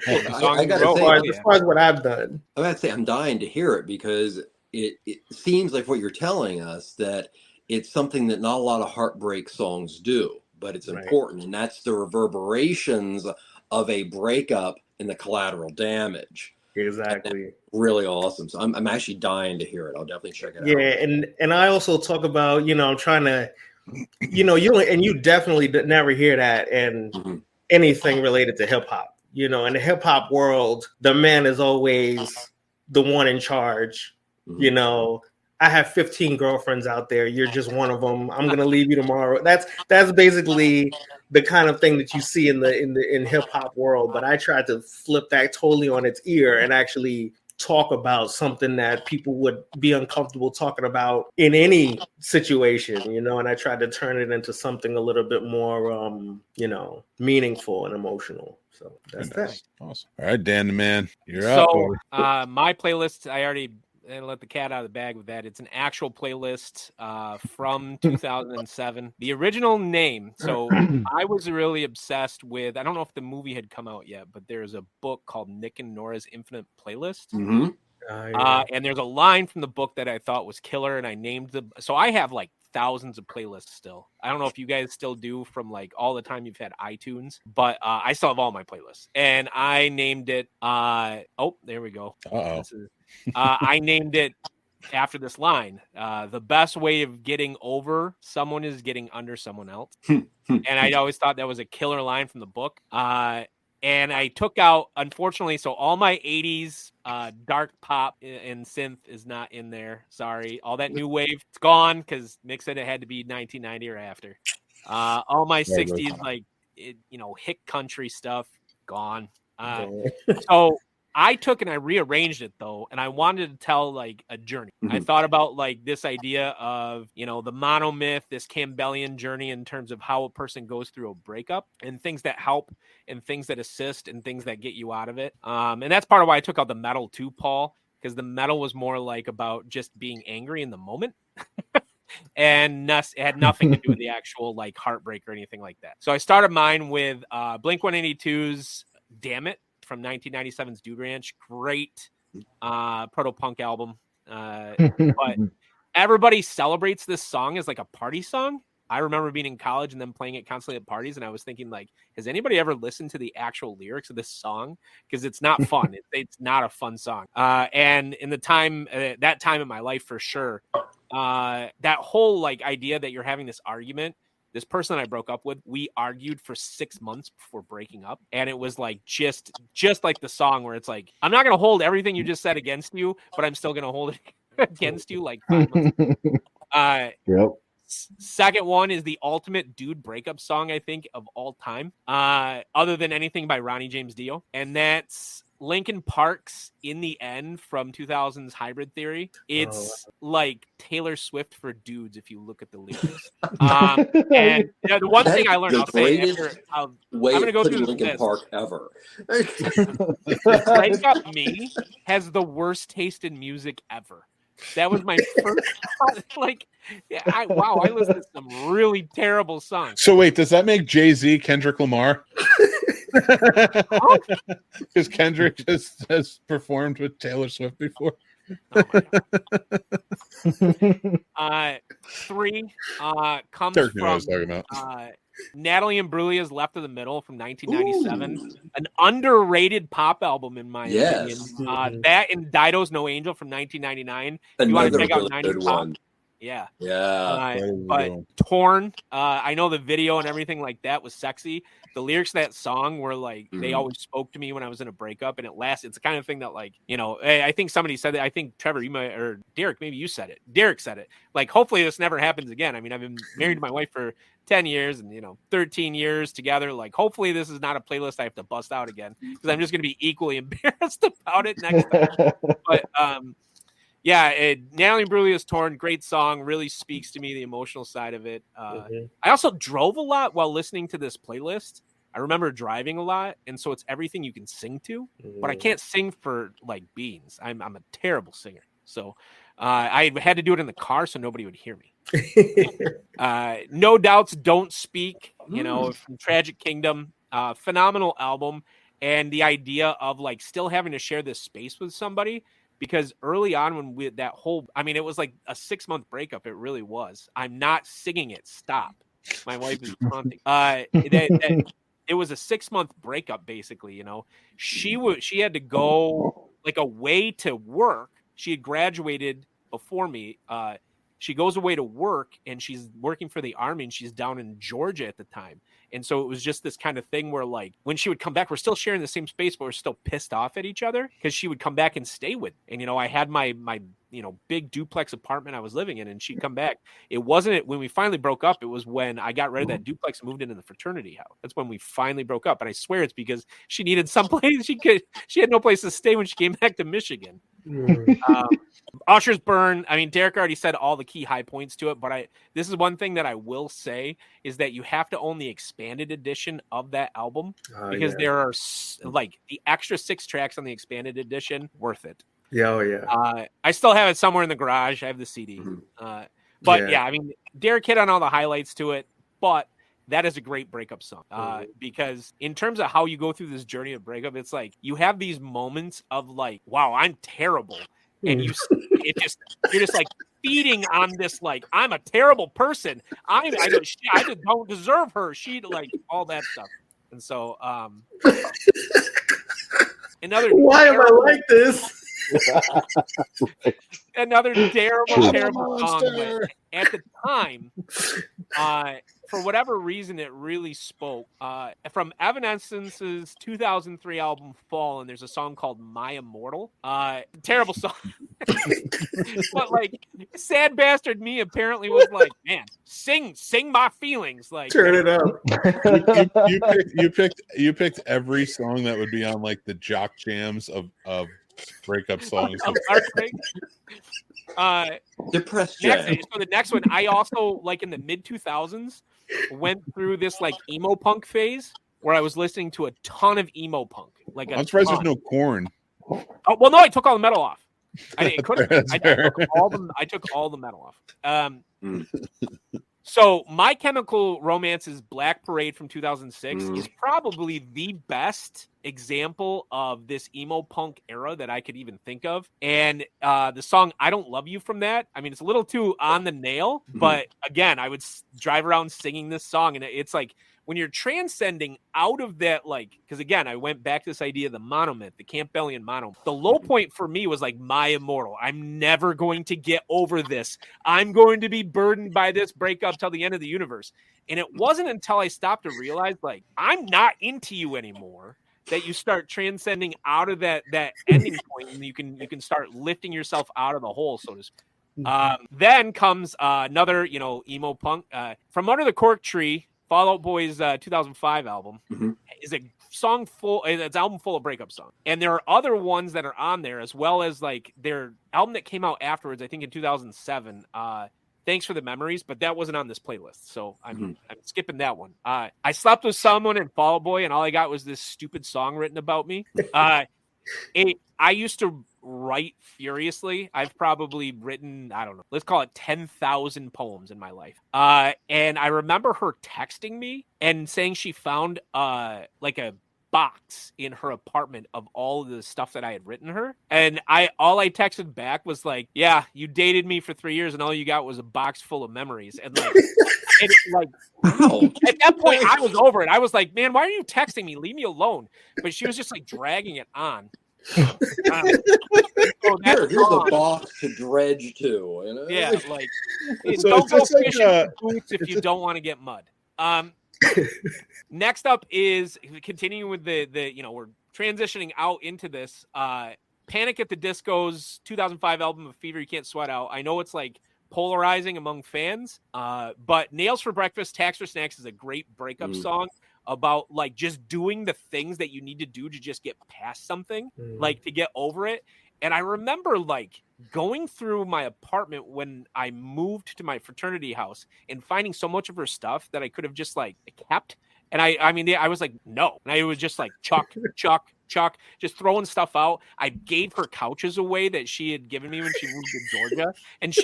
D: I gotta say,
F: as far as what I've done,
D: I gotta say, I'm dying to hear it, because it seems like what you're telling us, that it's something that not a lot of heartbreak songs do, but it's important, and that's the reverberations of a breakup and the collateral damage.
F: Exactly.
D: Really awesome. So I'm actually dying to hear it. I'll definitely check it out.
F: Yeah, and I also talk about, I'm trying to, you definitely never hear that in anything related to hip hop. In the hip hop world, the man is always the one in charge. I have 15 girlfriends out there. You're just one of them. I'm gonna leave you tomorrow. That's basically the kind of thing that you see in hip hop world. But I tried to flip that totally on its ear and actually talk about something that people would be uncomfortable talking about in any situation, and I tried to turn it into something a little bit more, meaningful and emotional. So that's that.
B: Awesome. All right, Dan the man, you're
E: up.
B: So
E: my playlist, I already let the cat out of the bag with that. It's an actual playlist from 2007. The original name. So I was really obsessed with, I don't know if the movie had come out yet, but there's a book called Nick and Nora's Infinite Playlist. And there's a line from the book that I thought was killer, and I named so I have like thousands of playlists still. I don't know if you guys still do from like all the time you've had iTunes, but I still have all my playlists, and I named it there we go. I named it after this line. The best way of getting over someone is getting under someone else. And I always thought that was a killer line from the book. And I took out, unfortunately, so all my 80s dark pop and synth is not in there. Sorry. All that new wave, it's gone, because Mick said it had to be 1990 or after. All my 60s, like, hit country stuff, gone. So I took and I rearranged it, though, and I wanted to tell like a journey. I thought about like this idea of, the monomyth, this Campbellian journey in terms of how a person goes through a breakup, and things that help and things that assist and things that get you out of it. And that's part of why I took out the metal too, Paul, because the metal was more like about just being angry in the moment. And it had nothing to do with the actual like heartbreak or anything like that. So I started mine with Blink-182's Damn It from 1997's Dude Ranch. Great proto-punk album. But everybody celebrates this song as like a party song. I remember being in college and then playing it constantly at parties, and I was thinking, like, has anybody ever listened to the actual lyrics of this song? Because it's not fun. It's not a fun song. And in the time, that time in my life, for sure, that whole like idea that you're having this argument, this person I broke up with, we argued for 6 months before breaking up. And it was like, just like the song where it's like, I'm not going to hold everything you just said against you, but I'm still going to hold it against you like 5 months.
C: Yep.
E: Second one is the ultimate dude breakup song, I think, of all time, other than anything by Ronnie James Dio. And that's Linkin Park's In the End from 2000's Hybrid Theory. It's like Taylor Swift for dudes if you look at the lyrics. And the one thing I learned, I'll say after, I'm going to go through
D: Linkin Park ever.
E: Break Up Me has the worst taste in music ever. That was my first like, I listened to some really terrible songs.
B: So wait, does that make Jay-Z Kendrick Lamar? Because Kendrick just has performed with Taylor Swift before.
E: Oh my God. 3 comes
B: Derek knew what I
E: from
B: was talking about.
E: Natalie Imbruglia's Left of the Middle from 1997. An underrated pop album, in my opinion. That and Dido's No Angel from 1999. If you want to
D: Another
E: check out
D: really
E: 90s
D: good
E: pop,
D: one.
E: yeah.
D: Yeah.
E: But Torn, I know the video and everything like that was sexy. The lyrics of that song were like, they always spoke to me when I was in a breakup, and it's the kind of thing that, like, you know, I think somebody said that. I think Trevor, you might, or Derek, maybe you said it. Derek said it. Like, hopefully this never happens again. I mean, I've been married to my wife for 10 years and, 13 years together. Like, hopefully this is not a playlist I have to bust out again, because I'm just going to be equally embarrassed about it next time. But, yeah, Natalie Imbruglia's Torn, great song, really speaks to me, the emotional side of it. I also drove a lot while listening to this playlist. I remember driving a lot, and so it's everything you can sing to, but I can't sing for, like, beans. I'm a terrible singer. So I had to do it in the car so nobody would hear me. No Doubt's Don't Speak, from Tragic Kingdom, phenomenal album, and the idea of, like, still having to share this space with somebody. Because early on when it was like a 6-month breakup. It really was. I'm not singing it. Stop. My wife is taunting. It was a 6-month breakup, basically. She had to go like away to work. She had graduated before me. She goes away to work, and she's working for the Army, and she's down in Georgia at the time. And so it was just this kind of thing where, like, when she would come back, we're still sharing the same space, but we're still pissed off at each other because she would come back and stay with. And, I had my big duplex apartment I was living in, and she'd come back. It wasn't when we finally broke up. It was when I got rid of that duplex and moved into the fraternity house. That's when we finally broke up. And I swear it's because she needed someplace she had no place to stay when she came back to Michigan. Usher's Burn. I mean, Derek already said all the key high points to it, but this is one thing that I will say is that you have to own the expanded edition of that album because there are like the extra 6 tracks on the expanded edition worth it.
F: Yeah,
E: I still have it somewhere in the garage. I have the CD. I mean, Derek hit on all the highlights to it, but that is a great breakup song because in terms of how you go through this journey of breakup, it's like you have these moments of like, wow, I'm terrible. And you're just like feeding on this, like, I'm a terrible person. I just don't deserve her. She, like, all that stuff. And so,
F: why am I like this?
E: Another terrible song. But at the time, for whatever reason, it really spoke. From Evanescence's 2003 album Fall, and there's a song called My Immortal. Terrible song. But, like, sad bastard me apparently was like, man, sing my feelings. Like,
F: turn it up.
B: You picked every song that would be on, like, the jock jams of breakup songs.
D: Depressed jam.
E: So the next one, I also, like, in the mid 2000s went through this, like, emo punk phase where I was listening to a ton of emo punk. Like,
B: I'm surprised there's no Korn.
E: Oh, well, no, I took all the metal off. I took all the metal off. So My Chemical Romance's Black Parade from 2006 is probably the best example of this emo punk era that I could even think of. And the song I Don't Love You from that, I mean, it's a little too on the nail, but again, I would drive around singing this song, and it's like when you're transcending out of that, like, because again, I went back to this idea of the monomyth, the Campbellian monomyth. The low point for me was like My Immortal. I'm never going to get over this. I'm going to be burdened by this breakup till the end of the universe. And it wasn't until I stopped to realize, like, I'm not into you anymore, that you start transcending out of that ending point, and you can start lifting yourself out of the hole, so to speak. Then comes another, emo punk from Under the Cork Tree. Fall Out Boy's 2005 album is a song it's an album full of breakup songs, and there are other ones that are on there as well as like their album that came out afterwards. I think in 2007. Thanks for the Memories, but that wasn't on this playlist, so I'm skipping that one. I Slept With Someone and Fall Out Boy, and all I got was this stupid song written about me. I used to write furiously. I've probably written, I don't know, let's call it 10,000 poems in my life. And I remember her texting me and saying she found like a box in her apartment of all of the stuff that I had written her. And all I texted back was like, yeah, you dated me for 3 years and all you got was a box full of memories. And like, wow. At that point, I was over it. I was like, man, why are you texting me? Leave me alone. But she was just like dragging it on.
D: Here's a box to dredge to. You know?
E: Yeah, like
B: So
E: don't go
B: it's like,
E: fishing for boots if you don't want to get mud. Next up is continuing with the we're transitioning out into this Panic at the Disco's 2005 album of Fever You Can't Sweat Out. I know it's like polarizing among fans, but Nails for Breakfast, Tax for Snacks is a great breakup song about like just doing the things that you need to do to just get past something, like to get over it. And I remember like going through my apartment when I moved to my fraternity house and finding so much of her stuff that I could have just like kept. And I was like, no. And I was just like, chuck, just throwing stuff out. I gave her couches away that she had given me when she moved to Georgia. And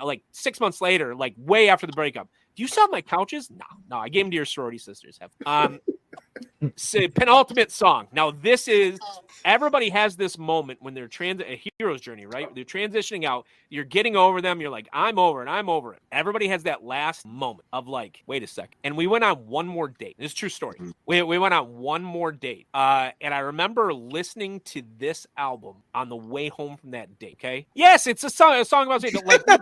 E: like 6 months later, like way after the breakup, do you still have my couches? No, I gave them to your sorority sisters. So, penultimate song. Now, this is, everybody has this moment when they're a hero's journey, right? They're transitioning out. You're getting over them. You're like, I'm over it. Everybody has that last moment of like, wait a second. And we went on one more date. This is a true story. We went on one more date. And I remember listening to this album on the way home from that date. Okay. Yes, it's a song about like,
B: I'm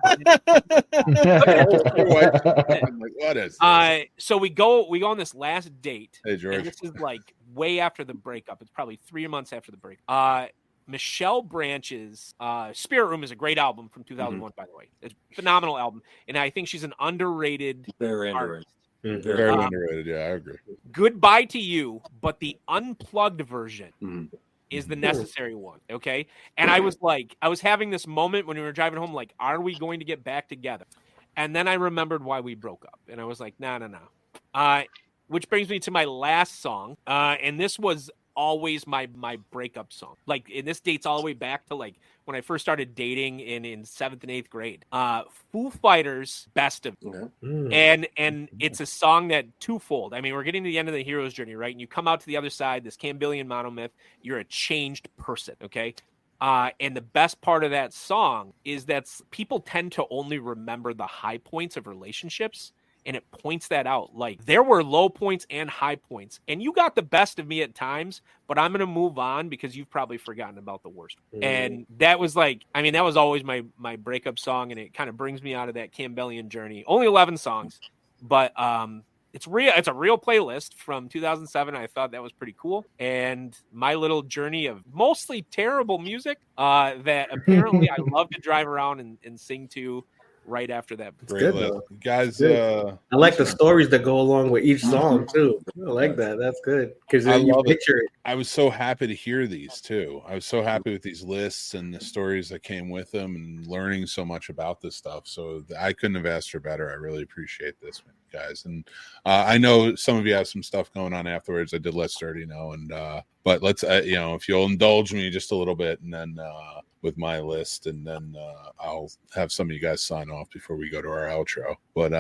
B: like, what is this?
E: so we go on this last date.
B: Hey, George.
E: And this is like way after the breakup. It's probably 3 months after the breakup. Michelle Branch's Spirit Room is a great album from 2001, by the way. It's a phenomenal album. And I think she's an underrated artist.
B: Very underrated. Yeah, I agree.
E: Goodbye to You, but the unplugged version is the necessary one. Okay. And I was having this moment when we were driving home, like, are we going to get back together? And then I remembered why we broke up. And I was like, no. Which brings me to my last song. And this was always my breakup song. Like, and this dates all the way back to like when I first started dating in 7th and 8th grade. Foo Fighters' Best of You. And it's a song that twofold. I mean, we're getting to the end of the hero's journey, right? And you come out to the other side, this Campbellian monomyth, you're a changed person, okay? And the best part of that song is that people tend to only remember the high points of relationships. And it points that out. Like, there were low points and high points. And you got the best of me at times, but I'm going to move on because you've probably forgotten about the worst. And that was like, I mean, that was always my breakup song. And it kind of brings me out of that Campbellian journey. Only 11 songs, but it's a real playlist from 2007. I thought that was pretty cool. And my little journey of mostly terrible music that apparently I love to drive around and sing to right after that.
B: Great list. Guys,
F: I like the stories that go along with each song too. I like that. That's good because you picture it.
B: I was so happy to hear these too. I was so happy with these lists and the stories that came with them and learning so much about this stuff. So I couldn't have asked for better. I really appreciate this, guys. And I know some of you have some stuff going on afterwards. I did let Sturdy know, and but let's if you'll indulge me just a little bit, and then with my list, and then I'll have some of you guys sign off before we go to our outro. But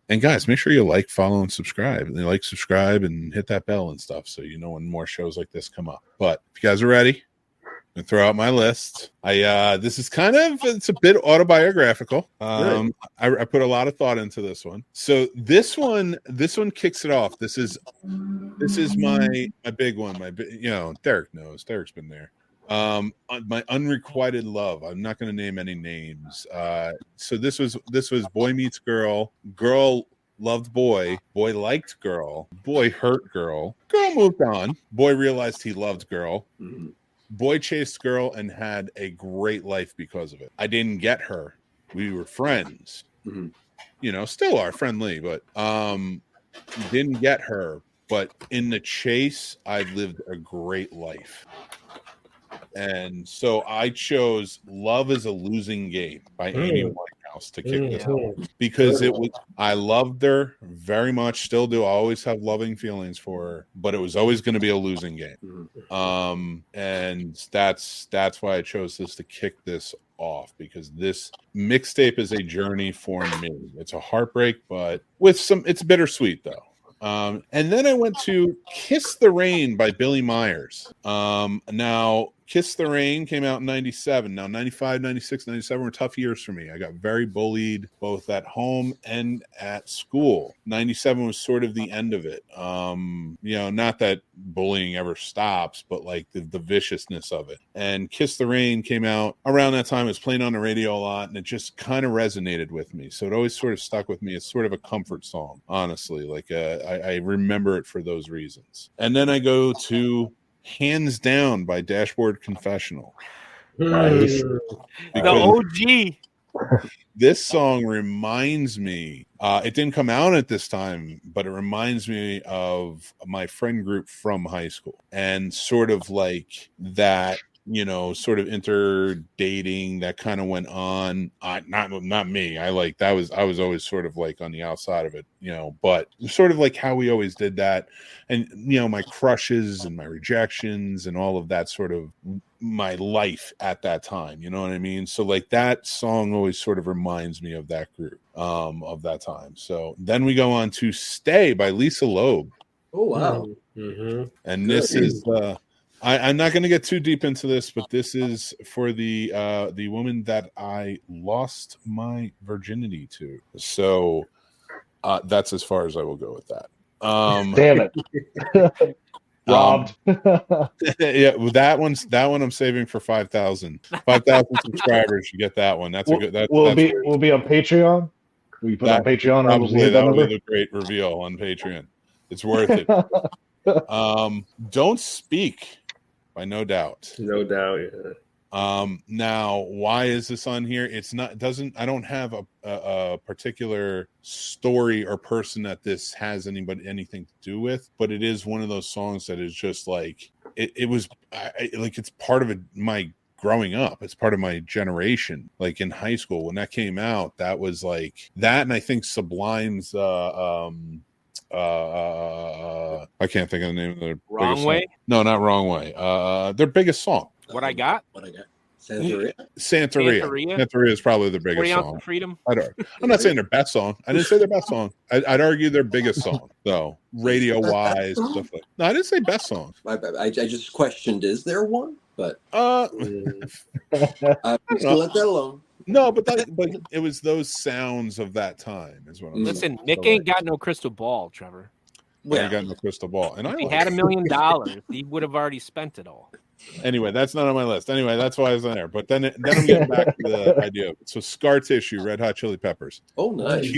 B: and guys, make sure you like, follow, and subscribe. And subscribe and hit that bell and stuff so you know when more shows like this come up. But if you guys are ready, I'm gonna throw out my list. This is it's a bit autobiographical. I put a lot of thought into this one. So this one kicks it off. This is my big one. Derek knows. Derek's been there. My Unrequited Love. I'm not going to name any names. So this was boy meets girl. Girl loved boy. Boy liked girl. Boy hurt girl. Girl moved on. Boy realized he loved girl. Boy chased girl and had a great life because of it. I didn't get her. We were friends. Still are friendly, but didn't get her. But in the chase, I lived a great life. And so I chose Love is a Losing Game by Amy Winehouse to kick this off, because I loved her very much, still do. I always have loving feelings for her, but it was always going to be a losing game. And that's why I chose this to kick this off, because this mixtape is a journey for me. It's a heartbreak, but it's bittersweet though. And then I went to Kiss the Rain by Billy Myers. Now, Kiss the Rain came out in 97. Now, 95, 96, 97 were tough years for me. I got very bullied both at home and at school. 97 was sort of the end of it. Not that bullying ever stops, but like the viciousness of it. And Kiss the Rain came out around that time. It was playing on the radio a lot, and it just kind of resonated with me. So it always sort of stuck with me. It's sort of a comfort song, honestly. Like I remember it for those reasons. And then I go to Hands Down by Dashboard Confessional.
C: Nice.
E: The OG.
B: This song reminds me, it didn't come out at this time, but it reminds me of my friend group from high school and sort of like that, sort of interdating that kind of went on. Not me. I was always sort of like on the outside of it, but sort of like how we always did that. And, my crushes and my rejections and all of that sort of my life at that time. You know what I mean? So like that song always sort of reminds me of that group, of that time. So then we go on to Stay by Lisa Loeb.
D: Oh, wow.
F: Mm-hmm.
B: And this is, I'm not going to get too deep into this, but this is for the woman that I lost my virginity to. So that's as far as I will go with that.
C: Damn it. Robbed.
B: Yeah, well, that one I'm saving for 5,000 subscribers. You get that one. That's a good.
C: We'll be on Patreon. Will you put it on Patreon?
B: Probably that'll be the great reveal on Patreon. It's worth it. Don't Speak by No Doubt.
F: No doubt. Yeah.
B: Now, why is this on here? I don't have a particular story or person that this has anything to do with, but it is one of those songs that is just like, it's part of my growing up. It's part of my generation. Like in high school, when that came out, that was like that. And I think Sublime's, I can't think of the name of their
E: Wrong Way?
B: Song. No, not Wrong Way. Their biggest song.
E: What I got?
B: Santeria is probably their biggest song.
E: Freedom.
B: I'm not saying their best song. I didn't say their best song. I'd argue their biggest song, though, radio wise. Stuff like. No, I didn't say best song.
D: I just questioned, is there one? But
B: just
D: let that alone.
B: No, but it was those sounds of that time, is what I'm
E: Listen,
B: saying.
E: Mick ain't got no crystal ball, Trevor.
B: I ain't got no crystal ball, and
E: if he had $1 million, he would have already spent it all.
B: Anyway, that's not on my list. Anyway, that's why I was there. But then I'm getting back to the idea of it. So Scar Tissue, Red Hot Chili Peppers.
D: Oh, nice.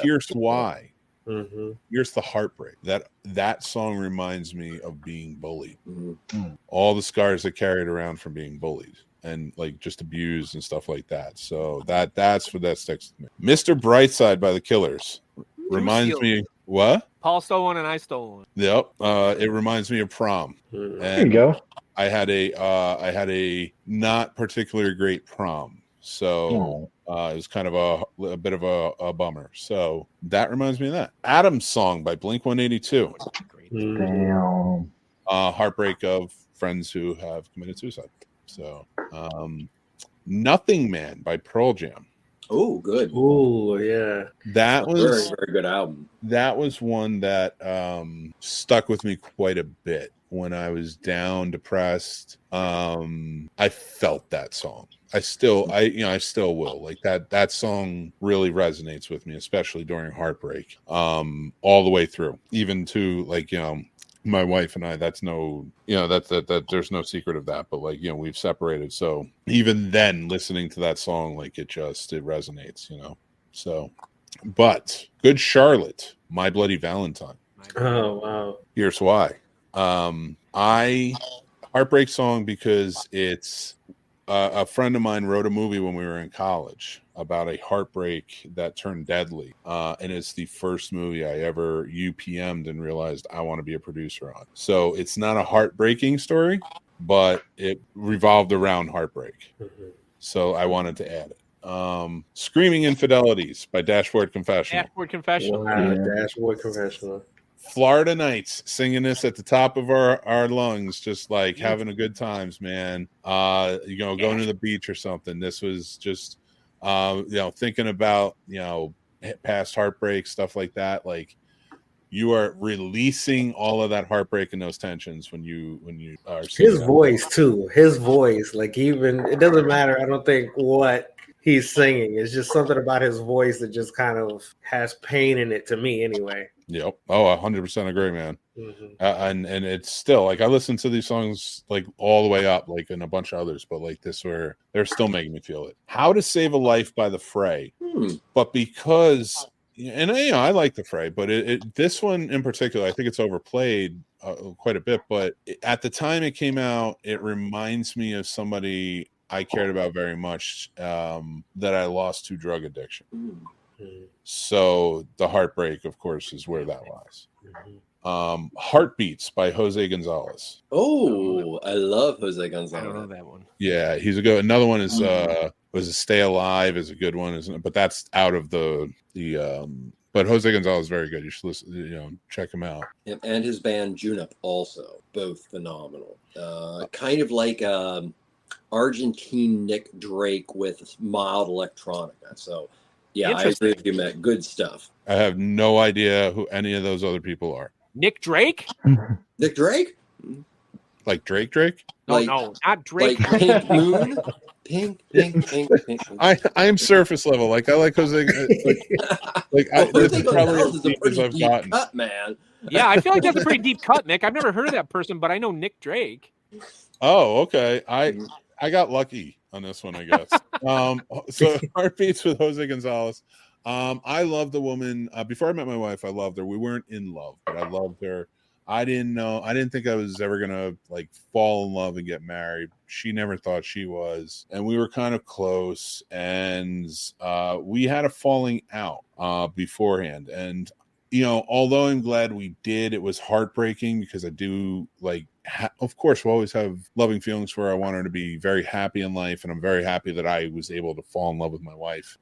B: Here's why.
F: Mm-hmm.
B: Here's the Heartbreak. That song reminds me of being bullied.
D: Mm-hmm.
B: All the scars that carried around from being bullied and like just abused and stuff like that. So that's what that sticks to me. Mr. Brightside by the Killers reminds me. What?
E: Paul stole one and I stole one.
B: Yep. It reminds me of prom.
C: And there you go.
B: I had a not particularly great prom. So it was kind of a bit of a bummer. So that reminds me of that. Adam's Song by Blink-182.
C: Damn.
B: Heartbreak of friends who have committed suicide. So Nothing Man by Pearl Jam.
D: Oh, good.
F: Oh, yeah.
B: That was
D: very, very good album.
B: That was one that stuck with me quite a bit when I was down, depressed. I felt that song. I still will. Like that song really resonates with me, especially during Heartbreak. All the way through, even to my wife and I, that's that there's no secret of that, but we've separated. So even then listening to that song, it resonates, so, but Good Charlotte, My Bloody Valentine.
F: Oh, wow.
B: Here's why. Heartbreak song because it's a friend of mine wrote a movie when we were in college about a heartbreak that turned deadly. And it's the first movie I ever UPM'd and realized I want to be a producer on. So it's not a heartbreaking story, but it revolved around heartbreak. Mm-hmm. So I wanted to add it. Screaming Infidelities by Dashboard Confessional.
E: Dashboard Confessional.
F: Wow, Dashboard Confessional.
B: Florida nights, singing this at the top of our lungs, just having a good times, man. Going to the beach or something. This was just, thinking about, past heartbreak, stuff like that. you are releasing all of that heartbreak and those tensions when you are
F: His
B: singing.
F: voice too. His voice, like even it doesn't matter. I don't think what he's singing. It's just something about his voice that just kind of has pain in it to me, anyway.
B: Yep. Oh, 100% agree, man.
F: Mm-hmm.
B: And it's still like I listen to these songs like all the way up, like and a bunch of others, but like this where they're still making me feel it. How to Save a Life by The Fray, but because and I like The Fray, but this one in particular, I think it's overplayed quite a bit. But at the time it came out, it reminds me of somebody I cared about very much that I lost to drug addiction. So the heartbreak, of course, is where that lies. Heartbeats by Jose Gonzalez.
D: Oh, I love Jose Gonzalez.
E: I don't know that one.
B: Yeah, he's a good. Another one is was Stay Alive is a good one, isn't it? But that's out of the but Jose Gonzalez is very good. You should listen, check him out.
D: Yep, and his band Junip also, both phenomenal. Kind of like Argentine Nick Drake with mild electronica. So yeah, I agree with you, Matt. Good stuff.
B: I have no idea who any of those other people are.
E: Nick Drake?
D: Nick Drake?
B: Like Drake?
E: No,
D: Like-
E: no, not Drake.
D: Like Pink Moon? Pink.
B: I am surface level. Like I like Jose. This is probably as deep as I've gotten.
D: Cut, man.
E: Yeah, I feel like that's a pretty deep cut, Mick. I've never heard of that person, but I know Nick Drake.
B: Oh, okay. I got lucky on this one, I guess. So Heartbeats with Jose Gonzalez. I loved the woman before I met my wife. I loved her. We weren't in love, but I loved her. I didn't think I was ever gonna like fall in love and get married. She never thought she was, and we were kind of close. And we had a falling out beforehand. And although I'm glad we did, it was heartbreaking because I do like. Of course, we'll always have loving feelings for her. I want her to be very happy in life, and I'm very happy that I was able to fall in love with my wife.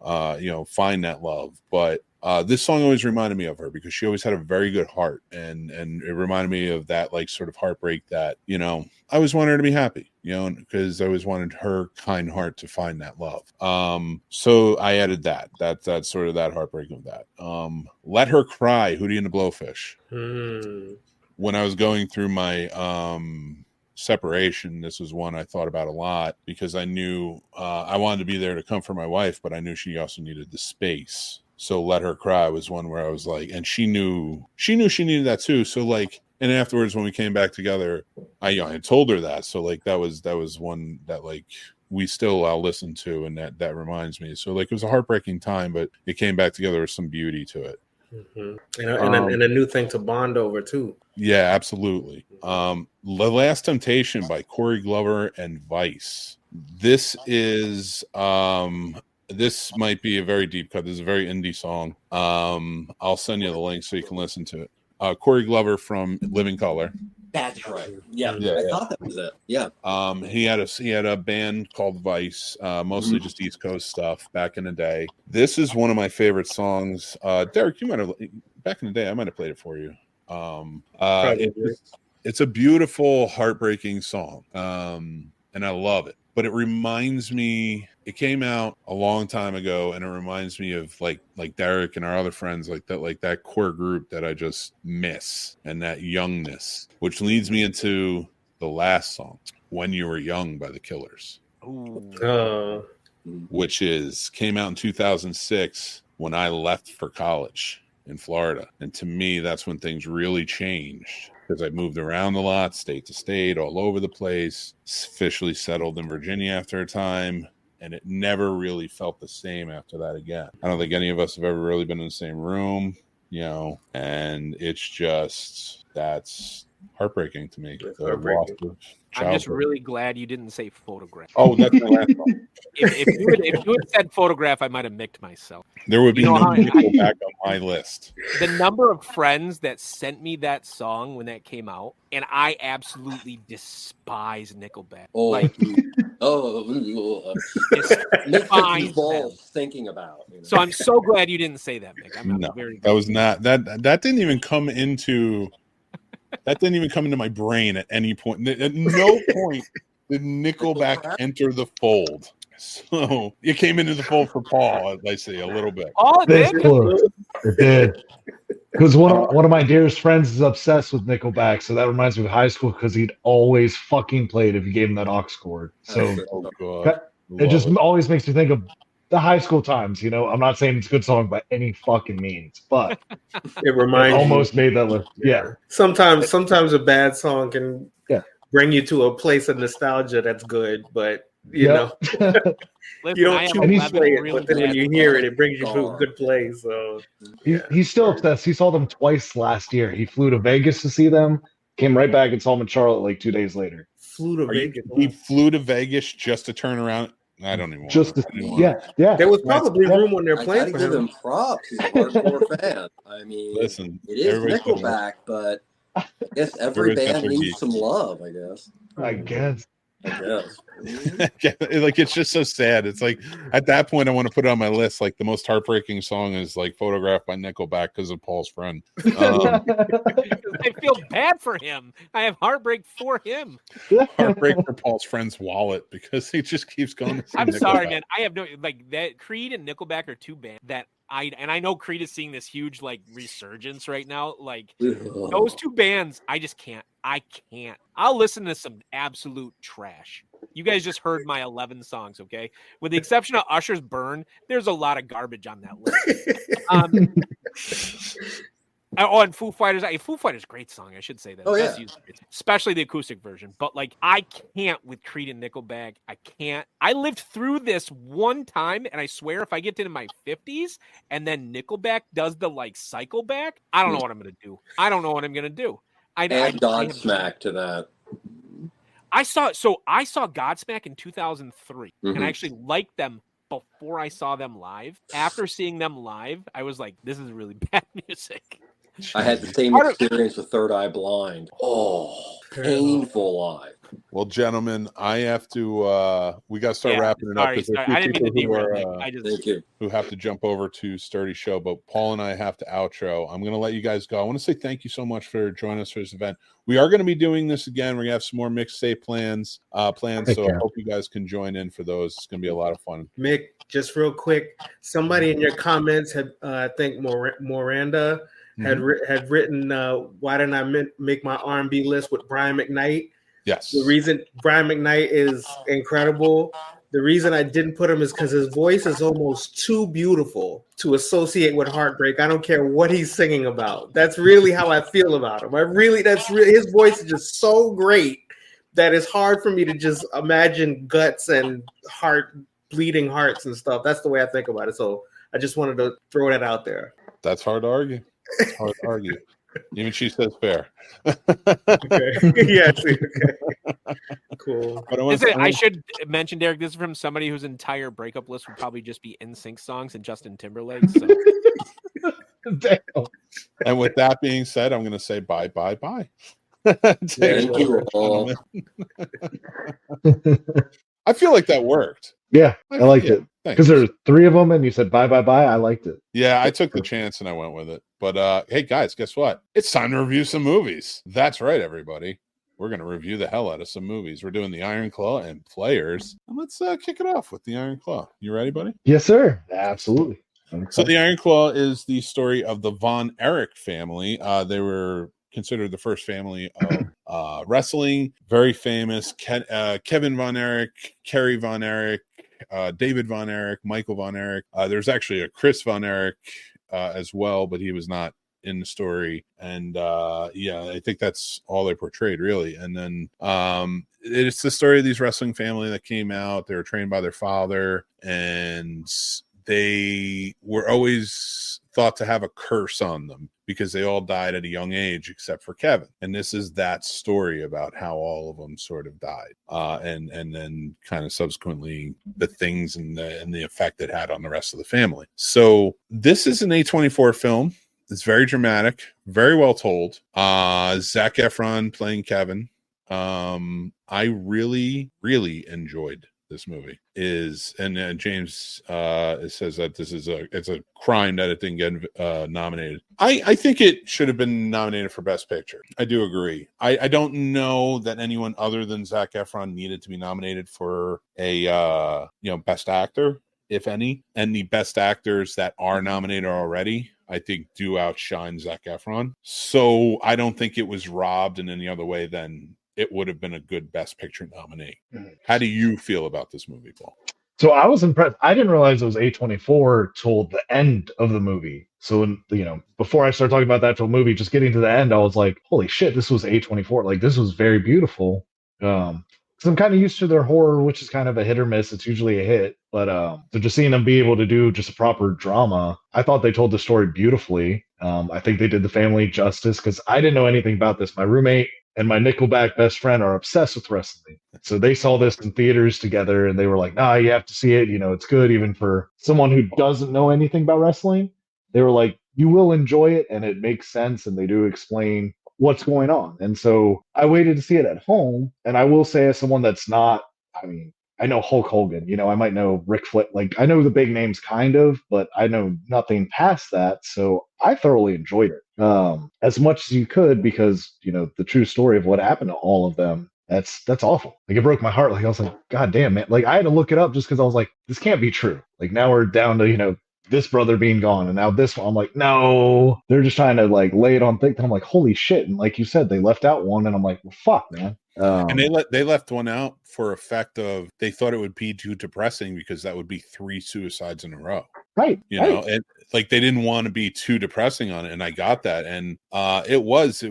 B: Find that love. But this song always reminded me of her because she always had a very good heart, and it reminded me of that like sort of heartbreak that I always wanted her to be happy, because I always wanted her kind heart to find that love. So I added that. That's sort of that heartbreak of that. Let Her Cry, Hootie and the Blowfish. When I was going through my separation, this was one I thought about a lot because I knew I wanted to be there to comfort my wife, but I knew she also needed the space. So Let Her Cry was one where I was like, and she knew she needed that too. So like, and afterwards when we came back together, I told her that. So like that was one that like I'll listen to, and that reminds me. So like it was a heartbreaking time, but it came back together with some beauty to it.
F: And a new thing to bond over too.
B: Yeah, absolutely. The Last Temptation by Corey Glover and Vice. This is this might be a very deep cut. This is a very indie song. I'll send you the link so you can listen to it. Corey Glover from Living Color.
D: That's right. Yeah,
B: Yeah,
D: I thought that was it. Yeah.
B: He had a band called Vice, mostly just East Coast stuff back in the day. This is one of my favorite songs. Derek, you might have back in the day. I might have played it for you. It's a beautiful, heartbreaking song, and I love it. But it reminds me. It came out a long time ago, and it reminds me of like Derek and our other friends, like that core group that I just miss, and that youngness, which leads me into the last song, "When You Were Young" by The Killers, which came out in 2006 when I left for college in Florida, and to me, that's when things really changed. Because I moved around a lot, state to state, all over the place, officially settled in Virginia after a time, and it never really felt the same after that again. I don't think any of us have ever really been in the same room, and it's just, that's heartbreaking to me.
E: I'm just really glad you didn't say photograph.
B: Oh, that's my last one.
E: If you had said photograph, I might have micked myself.
B: There would be no Nickelback on my list.
E: The number of friends that sent me that song when that came out, and I absolutely despise Nickelback.
D: Despise balls thinking about.
E: So I'm so glad you didn't say that, Mick.
B: That was not that didn't even come into. That didn't even come into my brain at any point. At no point did Nickelback enter the fold. So it came into the fold for Paul, I say, a little bit.
E: Oh, it did?
C: It did. Because one of my dearest friends is obsessed with Nickelback, so that reminds me of high school because he'd always fucking play it if you gave him that aux cord. So
B: Oh god,
C: it just
B: Love
C: always makes me think of the high school times. You know, I'm not saying it's a good song by any fucking means, but
F: It
C: it
F: reminds
C: almost
F: you.
C: made that list. Yeah.
F: Sometimes a bad song can
C: Yeah.
F: bring you to a place of nostalgia that's good, but you
C: Yep.
F: know,
E: Listen,
F: you
E: I
F: don't
E: have
F: choose to
E: 11
F: play it,
E: really
F: but then when
E: bad
F: you hear it, it brings you to a good place. So
C: He's still obsessed. He saw them twice last year. He flew to Vegas to see them, came right back and saw them in Charlotte like 2 days later.
F: flew to Vegas.
B: He flew to Vegas just to turn around. I don't even
C: Just
B: want
C: to, yeah.
F: There was probably room on their
D: I
F: plane
D: gotta
F: for
D: give
F: him.
D: him props. He's a hardcore fan. I mean,
B: Listen,
D: it is
B: everybody's got
D: Nickelback, but I guess every
B: Everybody's got
D: band
B: their
D: needs
B: geek.
D: some love. I guess.
C: I guess.
B: Like it's just so sad. It's like at that point I want to put it on my list. Like the most heartbreaking song is like Photographed by Nickelback because of Paul's friend.
E: I feel bad for him. I have heartbreak for him.
B: Heartbreak for Paul's friend's wallet because he just keeps going to see
E: I'm
B: Nickelback.
E: sorry, man. I have no like that. Creed and Nickelback are two bands that I know Creed is seeing this huge like resurgence right now. Like those two bands, I just can't. I can't. I'll listen to some absolute trash. You guys just heard my 11 songs, okay? With the exception of Usher's Burn, there's a lot of garbage on that list. And Foo Fighters. Foo Fighters, great song. I should say that.
D: Oh, yeah.
E: Especially the acoustic version. But like, I can't with Creed and Nickelback. I can't. I lived through this one time, and I swear, if I get into my 50s and then Nickelback does the like cycle back, I don't know what I'm gonna do. I don't know what I'm gonna do.
D: Add Godsmack to that.
E: I saw Godsmack in 2003, and I actually liked them before I saw them live. After seeing them live, I was like, "This is really bad music."
D: I had the same experience with Third Eye Blind. Oh, painful live.
B: Well, gentlemen, I have to. We got to start wrapping it up because there's
E: I didn't mean to
B: people
E: derail.
D: Thank you.
B: who have to jump over to Sturdy Show, but Paul and I have to outro. I'm going to let you guys go. I want to say thank you so much for joining us for this event. We are going to be doing this again. We're going to have some more mixtape plans. So I hope you guys can join in for those. It's going to be a lot of fun.
F: Mick, just real quick, somebody in your comments had, I think Miranda had written, "Why didn't I make my R&B list with Brian McKnight?"
B: Yes.
F: The reason Brian McKnight is incredible. The reason I didn't put him is because his voice is almost too beautiful to associate with Heartbreak. I don't care what he's singing about. That's really how I feel about him. His voice is just so great that it's hard for me to just imagine guts and bleeding hearts and stuff. That's the way I think about it. So I just wanted to throw that out there.
B: That's hard to argue. It's hard to argue. Even she says fair.
F: Okay. Yes. Okay. Cool.
E: I should mention, Derek, this is from somebody whose entire breakup list would probably just be NSYNC songs and Justin Timberlake. So.
B: And with that being said, I'm going to say bye.
D: Thank you all.
B: I feel like that worked.
C: Yeah, I liked it. Because there were 3 of them and you said bye. I liked it.
B: Yeah, I took the chance and I went with it. But hey, guys, guess what? It's time to review some movies. That's right, everybody. We're going to review the hell out of some movies. We're doing the Iron Claw and Players. And let's kick it off with the Iron Claw. You ready, buddy?
C: Yes, sir. Absolutely.
B: So the Iron Claw is the story of the Von Erich family. They were considered the first family of wrestling. Very famous. Kevin Von Erich, Kerry Von Erich, David Von Erich, Michael Von Erich. There's actually a Chris Von Erich as well, but he was not in the story. And I think that's all they portrayed, really. And then it's the story of these wrestling family that came out. They were trained by their father, and they were always thought to have a curse on them because they all died at a young age except for Kevin. And this is that story about how all of them sort of died, and then kind of subsequently the things and the effect it had on the rest of the family. So this is an A24 film. It's very dramatic, very well told. Zac Efron playing Kevin. I really, really enjoyed this movie. And James says that it's a crime that it didn't get nominated. I think it should have been nominated for Best Picture. I do agree. I don't know that anyone other than Zac Efron needed to be nominated for a Best Actor, if any. And the best actors that are nominated already, I think do outshine Zac Efron. So I don't think it was robbed in any other way than it would have been a good Best Picture nominee. How do you feel about this movie, Paul?
C: So I was impressed. I didn't realize it was A24 till the end of the movie. So, before I start talking about the actual movie, just getting to the end, I was like, holy shit, this was A24. Like, this was very beautiful. Because I'm kind of used to their horror, which is kind of a hit or miss. It's usually a hit. But so just seeing them be able to do just a proper drama, I thought they told the story beautifully. I think they did the family justice because I didn't know anything about this. My roommate and my Nickelback best friend are obsessed with wrestling. So they saw this in theaters together and they were like, nah, you have to see it. It's good even for someone who doesn't know anything about wrestling. They were like, you will enjoy it and it makes sense. And they do explain what's going on. And so I waited to see it at home. And I will say, as someone that's not, I know Hulk Hogan, I might know Ric Flair, like I know the big names kind of, but I know nothing past that. So I thoroughly enjoyed it as much as you could because, the true story of what happened to all of them, that's awful. Like it broke my heart. Like I was like, God damn, man. Like I had to look it up just because I was like, this can't be true. Like now we're down to, this brother being gone and now this one. I'm like, no, they're just trying to like lay it on thick. And I'm like, holy shit. And like you said, they left out one and I'm like, well, fuck, man.
B: And they left one out for effect of they thought it would be too depressing because that would be 3 suicides in a row.
C: Right.
B: And like they didn't want to be too depressing on it. And I got that. And it was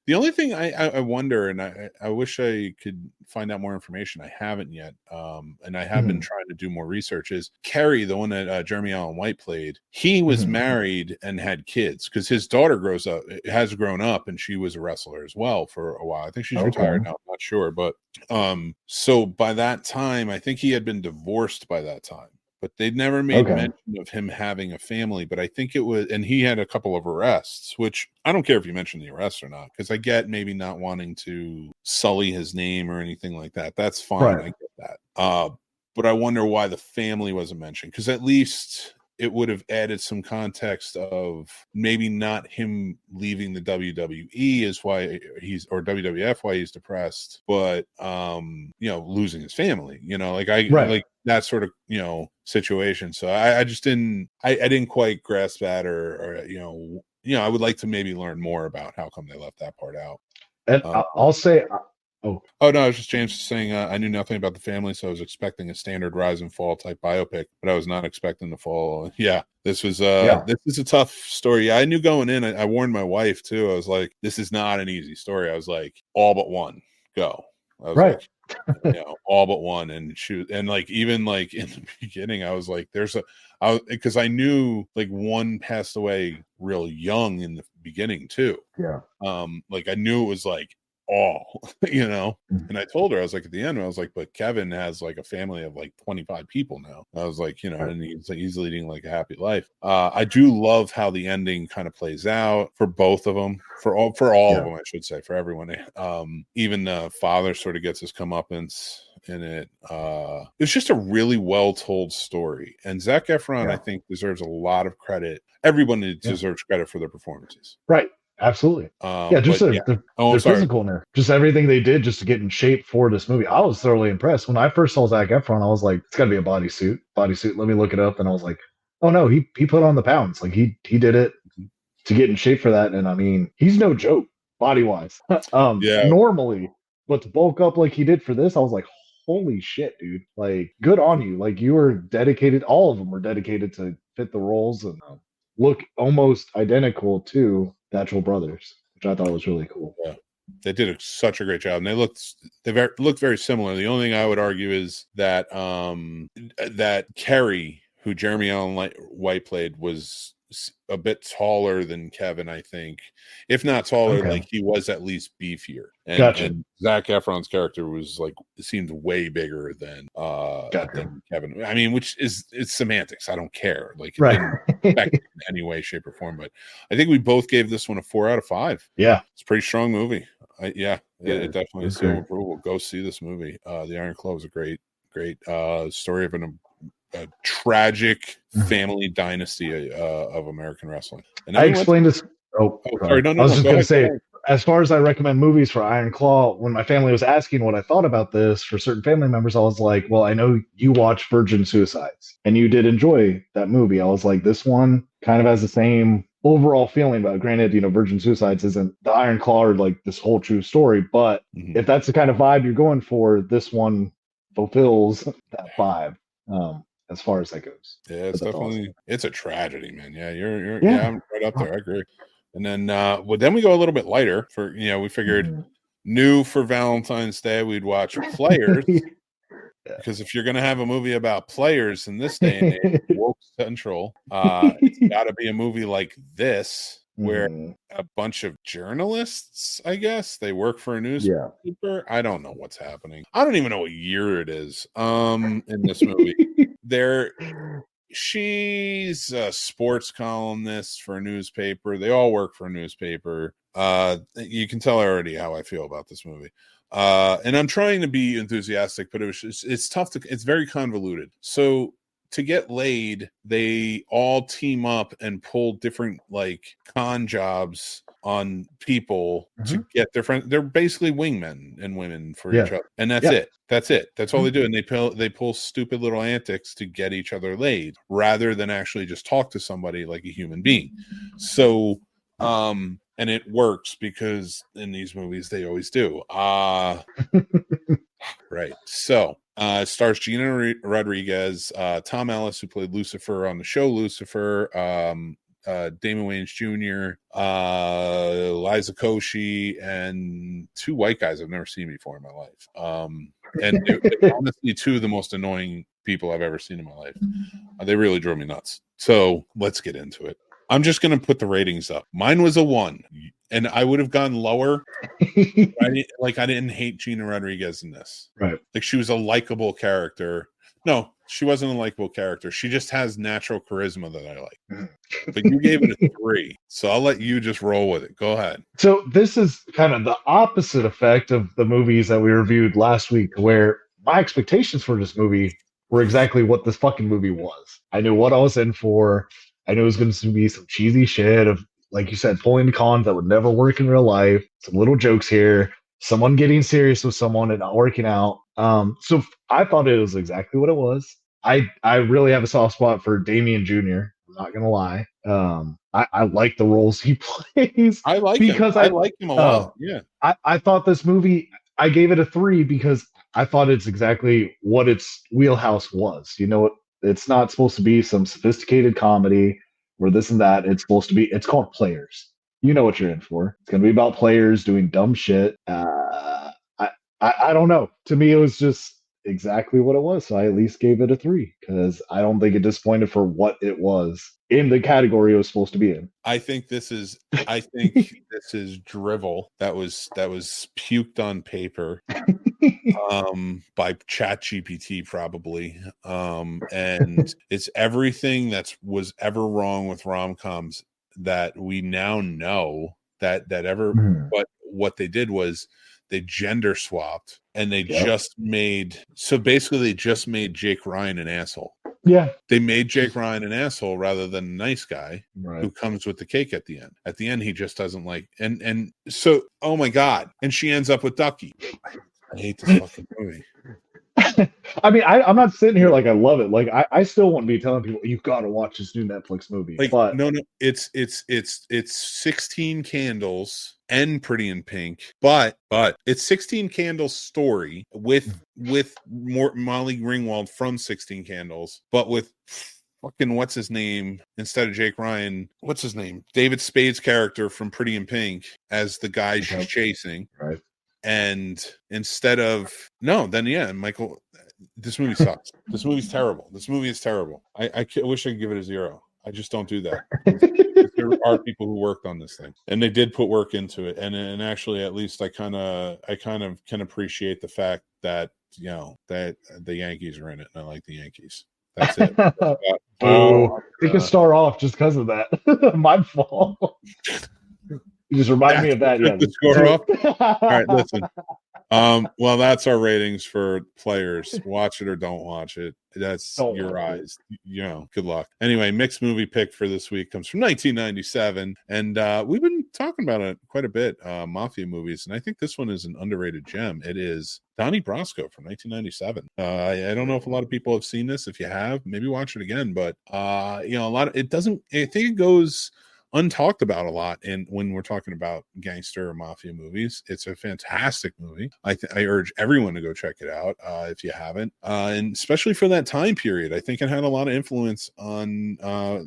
B: the only thing I wonder, and I wish I could find out more information. I haven't yet. And I have been trying to do more research is Kerry, the one that Jeremy Allen White played. He was married and had kids because his daughter has grown up and she was a wrestler as well for a while. I think she's retired now. I'm not sure. But so by that time, I think he had been divorced by that time. But they never made mention of him having a family. But I think it was, and he had a couple of arrests, which I don't care if you mention the arrests or not, because I get maybe not wanting to sully his name or anything like that. That's fine. Right. I get that. But I wonder why the family wasn't mentioned, because at least it would have added some context of maybe not him leaving the WWE is why or WWF why he's depressed, but losing his family, like that sort of situation. So I just didn't quite grasp that or I would like to maybe learn more about how come they left that part out.
C: And I'll say
B: no, I was just James saying I knew nothing about the family, so I was expecting a standard rise and fall type biopic, but I was not expecting the fall. Yeah, this was this is a tough story. I knew going in, I warned my wife too. I was like, this is not an easy story. I was like, all but one, go. I was
C: right.
B: Like, all but one, and even like in the beginning, I was like, because I knew like one passed away real young in the beginning too.
C: Yeah.
B: Like I knew it was like all, and I told her, I was like, at the end, I was like, but Kevin has like a family of like 25 people now. I was like, and he's leading like a happy life. I do love how the ending kind of plays out for both of them, for all of them, I should say, for everyone. Even the father sort of gets his comeuppance in it. It's just a really well told story, and Zac Efron, I think, deserves a lot of credit. Everyone deserves credit for their performances.
C: Right. Absolutely. The physicalness, just everything they did just to get in shape for this movie. I was thoroughly impressed. When I first saw Zac Efron, I was like, it's got to be a bodysuit. Let me look it up. And I was like, oh no, he put on the pounds. Like he did it to get in shape for that. And I mean, he's no joke body wise. Normally, but to bulk up like he did for this, I was like, holy shit, dude. Like, good on you. Like, you were dedicated. All of them were dedicated to fit the roles and look almost identical to Natural Brothers, which I thought was really cool.
B: Yeah, they did such a great job, and they looked very similar. The only thing I would argue is that that Kerry, who Jeremy Allen White played, was a bit taller than Kevin, I think. If not taller, like he was at least beefier. And Zac Efron's character was like, it seemed way bigger than Kevin. I mean, it's semantics. I don't care. Like, it didn't affect it in any way, shape, or form. But I think we both gave this one a 4 out of 5.
C: Yeah.
B: It's a pretty strong movie. It definitely is still approval. Go see this movie. The Iron Claw was a great story of a tragic family dynasty of American wrestling. And
C: I explained this. Sorry. No, I was just going to say, as far as I recommend movies for Iron Claw, when my family was asking what I thought about this for certain family members, I was like, well, I know you watch Virgin Suicides and you did enjoy that movie. I was like, this one kind of has the same overall feeling about it. Granted, Virgin Suicides isn't the Iron Claw or like this whole true story, but if that's the kind of vibe you're going for, this one fulfills that vibe as far as that goes.
B: Yeah, it's definitely awesome. It's a tragedy, man. Yeah, you're I'm right up there. I agree. And then then we go a little bit lighter for we figured new for Valentine's Day we'd watch Players. Because if you're going to have a movie about players in this day and age, woke central, it's got to be a movie like this, where a bunch of journalists, I guess, they work for a newspaper. Yeah. I don't know what's happening. I don't even know what year it is. In this movie, she's a sports columnist for a newspaper. They all work for a newspaper. You can tell already how I feel about this movie. And I'm trying to be enthusiastic, but it's tough it's very convoluted. So to get laid, they all team up and pull different like con jobs on people to get their friends. They're basically wingmen and women for each other. And that's it. That's it. That's all they do. And they pull stupid little antics to get each other laid rather than actually just talk to somebody like a human being. So, and it works because in these movies they always do. Right. So stars Gina Rodriguez, Tom Ellis, who played Lucifer on the show Lucifer, Damon Wayans Jr., Liza Koshy, and two white guys I've never seen before in my life. And they're honestly two of the most annoying people I've ever seen in my life. They really drove me nuts. So let's get into it. I'm just going to put the ratings up. Mine was a 1, and I would have gone lower. I didn't hate Gina Rodriguez in this.
C: Right.
B: Like, she was a likable character. No, she wasn't a likable character. She just has natural charisma that I like. But you gave it a 3, so I'll let you just roll with it. Go ahead.
C: So this is kind of the opposite effect of the movies that we reviewed last week, where my expectations for this movie were exactly what this fucking movie was. I knew what I was in for. I knew it was going to be some cheesy shit of, like you said, pulling cons that would never work in real life. Some little jokes here. Someone getting serious with someone and not working out. So I thought it was exactly what it was. I really have a soft spot for Damian Jr. I'm not gonna lie. I like the roles he plays.
B: I like him. I like him a lot. Yeah.
C: I thought this movie, I gave it a 3 because I thought it's exactly what its wheelhouse was. It's not supposed to be some sophisticated comedy or this and that. It's supposed to be, it's called Players. You know what you're in for. It's going to be about players doing dumb shit. I don't know. To me, it was just exactly what it was. So I at least gave it a 3 because I don't think it disappointed for what it was in the category it was supposed to be in.
B: I think this is drivel that was puked on paper by ChatGPT probably. And it's everything that was ever wrong with rom-coms that we now know that ever but what they did was they gender swapped and they just made Jake Ryan an asshole.
C: Yeah.
B: They made Jake Ryan an asshole rather than a nice guy who comes with the cake at the end. At the end, he just doesn't like and so oh my God. And she ends up with Ducky. I hate this fucking movie.
C: I mean, I'm not sitting here like I love it. Like I still wouldn't be telling people you've got to watch this new Netflix movie.
B: Like,
C: but
B: no, it's 16 Candles and Pretty in Pink, but it's 16 Candles story with more Molly Ringwald from 16 Candles, but with fucking what's his name instead of Jake Ryan? What's his name? David Spade's character from Pretty in Pink as the guy she's chasing.
C: Right.
B: And instead of Michael, this movie sucks. This movie's terrible. This movie is terrible. I wish I could give it a 0. I just don't do that. There are people who worked on this thing, and they did put work into it. And actually, at least I kind of can appreciate the fact that that the Yankees are in it, and I like the Yankees. That's it.
C: We can start off just because of that. My fault. You just remind me of that. Yeah.
B: The score off. All right, listen. Well, that's our ratings for players. Watch it or don't watch it. That's
C: Don't
B: your
C: watch it.
B: eyes. You know, good luck. Anyway, mixed movie pick for this week comes from 1997. And we've been talking about it quite a bit, mafia movies. And I think this one is an underrated gem. It is Donnie Brasco from 1997. I don't know if a lot of people have seen this. If you have, maybe watch it again. But, you know, it doesn't, I think it goes untalked about a lot and when we're talking about gangster or mafia movies. It's a fantastic movie. I urge everyone to go check it out if you haven't, and especially for that time period. I think it had a lot of influence on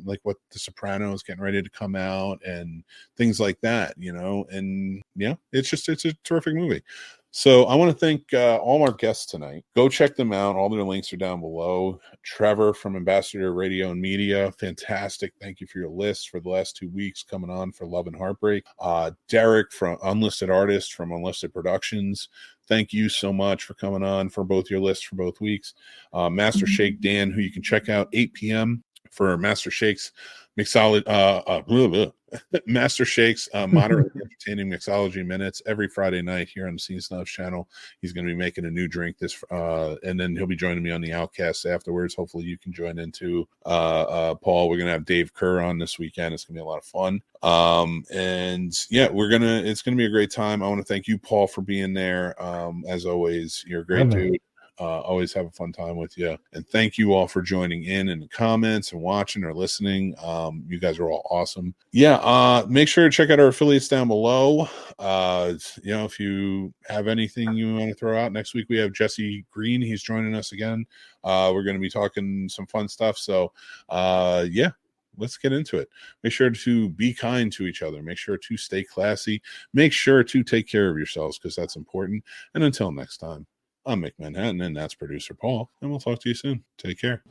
B: like what The Sopranos getting ready to come out and things like that, you know. And yeah, it's a terrific movie. So I want to thank all our guests tonight. Go check them out. All their links are down below. Trevor from Ambassador Radio and Media, fantastic. Thank you for your list for the last 2 weeks coming on for Love and Heartbreak. Derek from Unlisted Artist from Unlisted Productions. Thank you so much for coming on for both your lists for both weeks. Master Shake Dan, who you can check out 8 p.m. for Master Shake's mixology. Master Shake's moderately entertaining mixology minutes every Friday night here on the Scene Snobs channel. He's going to be making a new drink and then he'll be joining me on the Outcast afterwards. Hopefully you can join in too. Paul, we're going to have Dave Kerr on this weekend. It's going to be a lot of fun. And yeah, it's going to be a great time. I want to thank you, Paul, for being there. As always, you're a great dude. Always have a fun time with you. And thank you all for joining in the comments and watching or listening. You guys are all awesome. Yeah, make sure to check out our affiliates down below. You know, if you have anything you want to throw out, next week we have Jesse Green. He's joining us again. We're going to be talking some fun stuff. So yeah, let's get into it. Make sure to be kind to each other. Make sure to stay classy. Make sure to take care of yourselves because that's important. And until next time, I'm Mick Manhattan, and that's producer Paul, and we'll talk to you soon. Take care.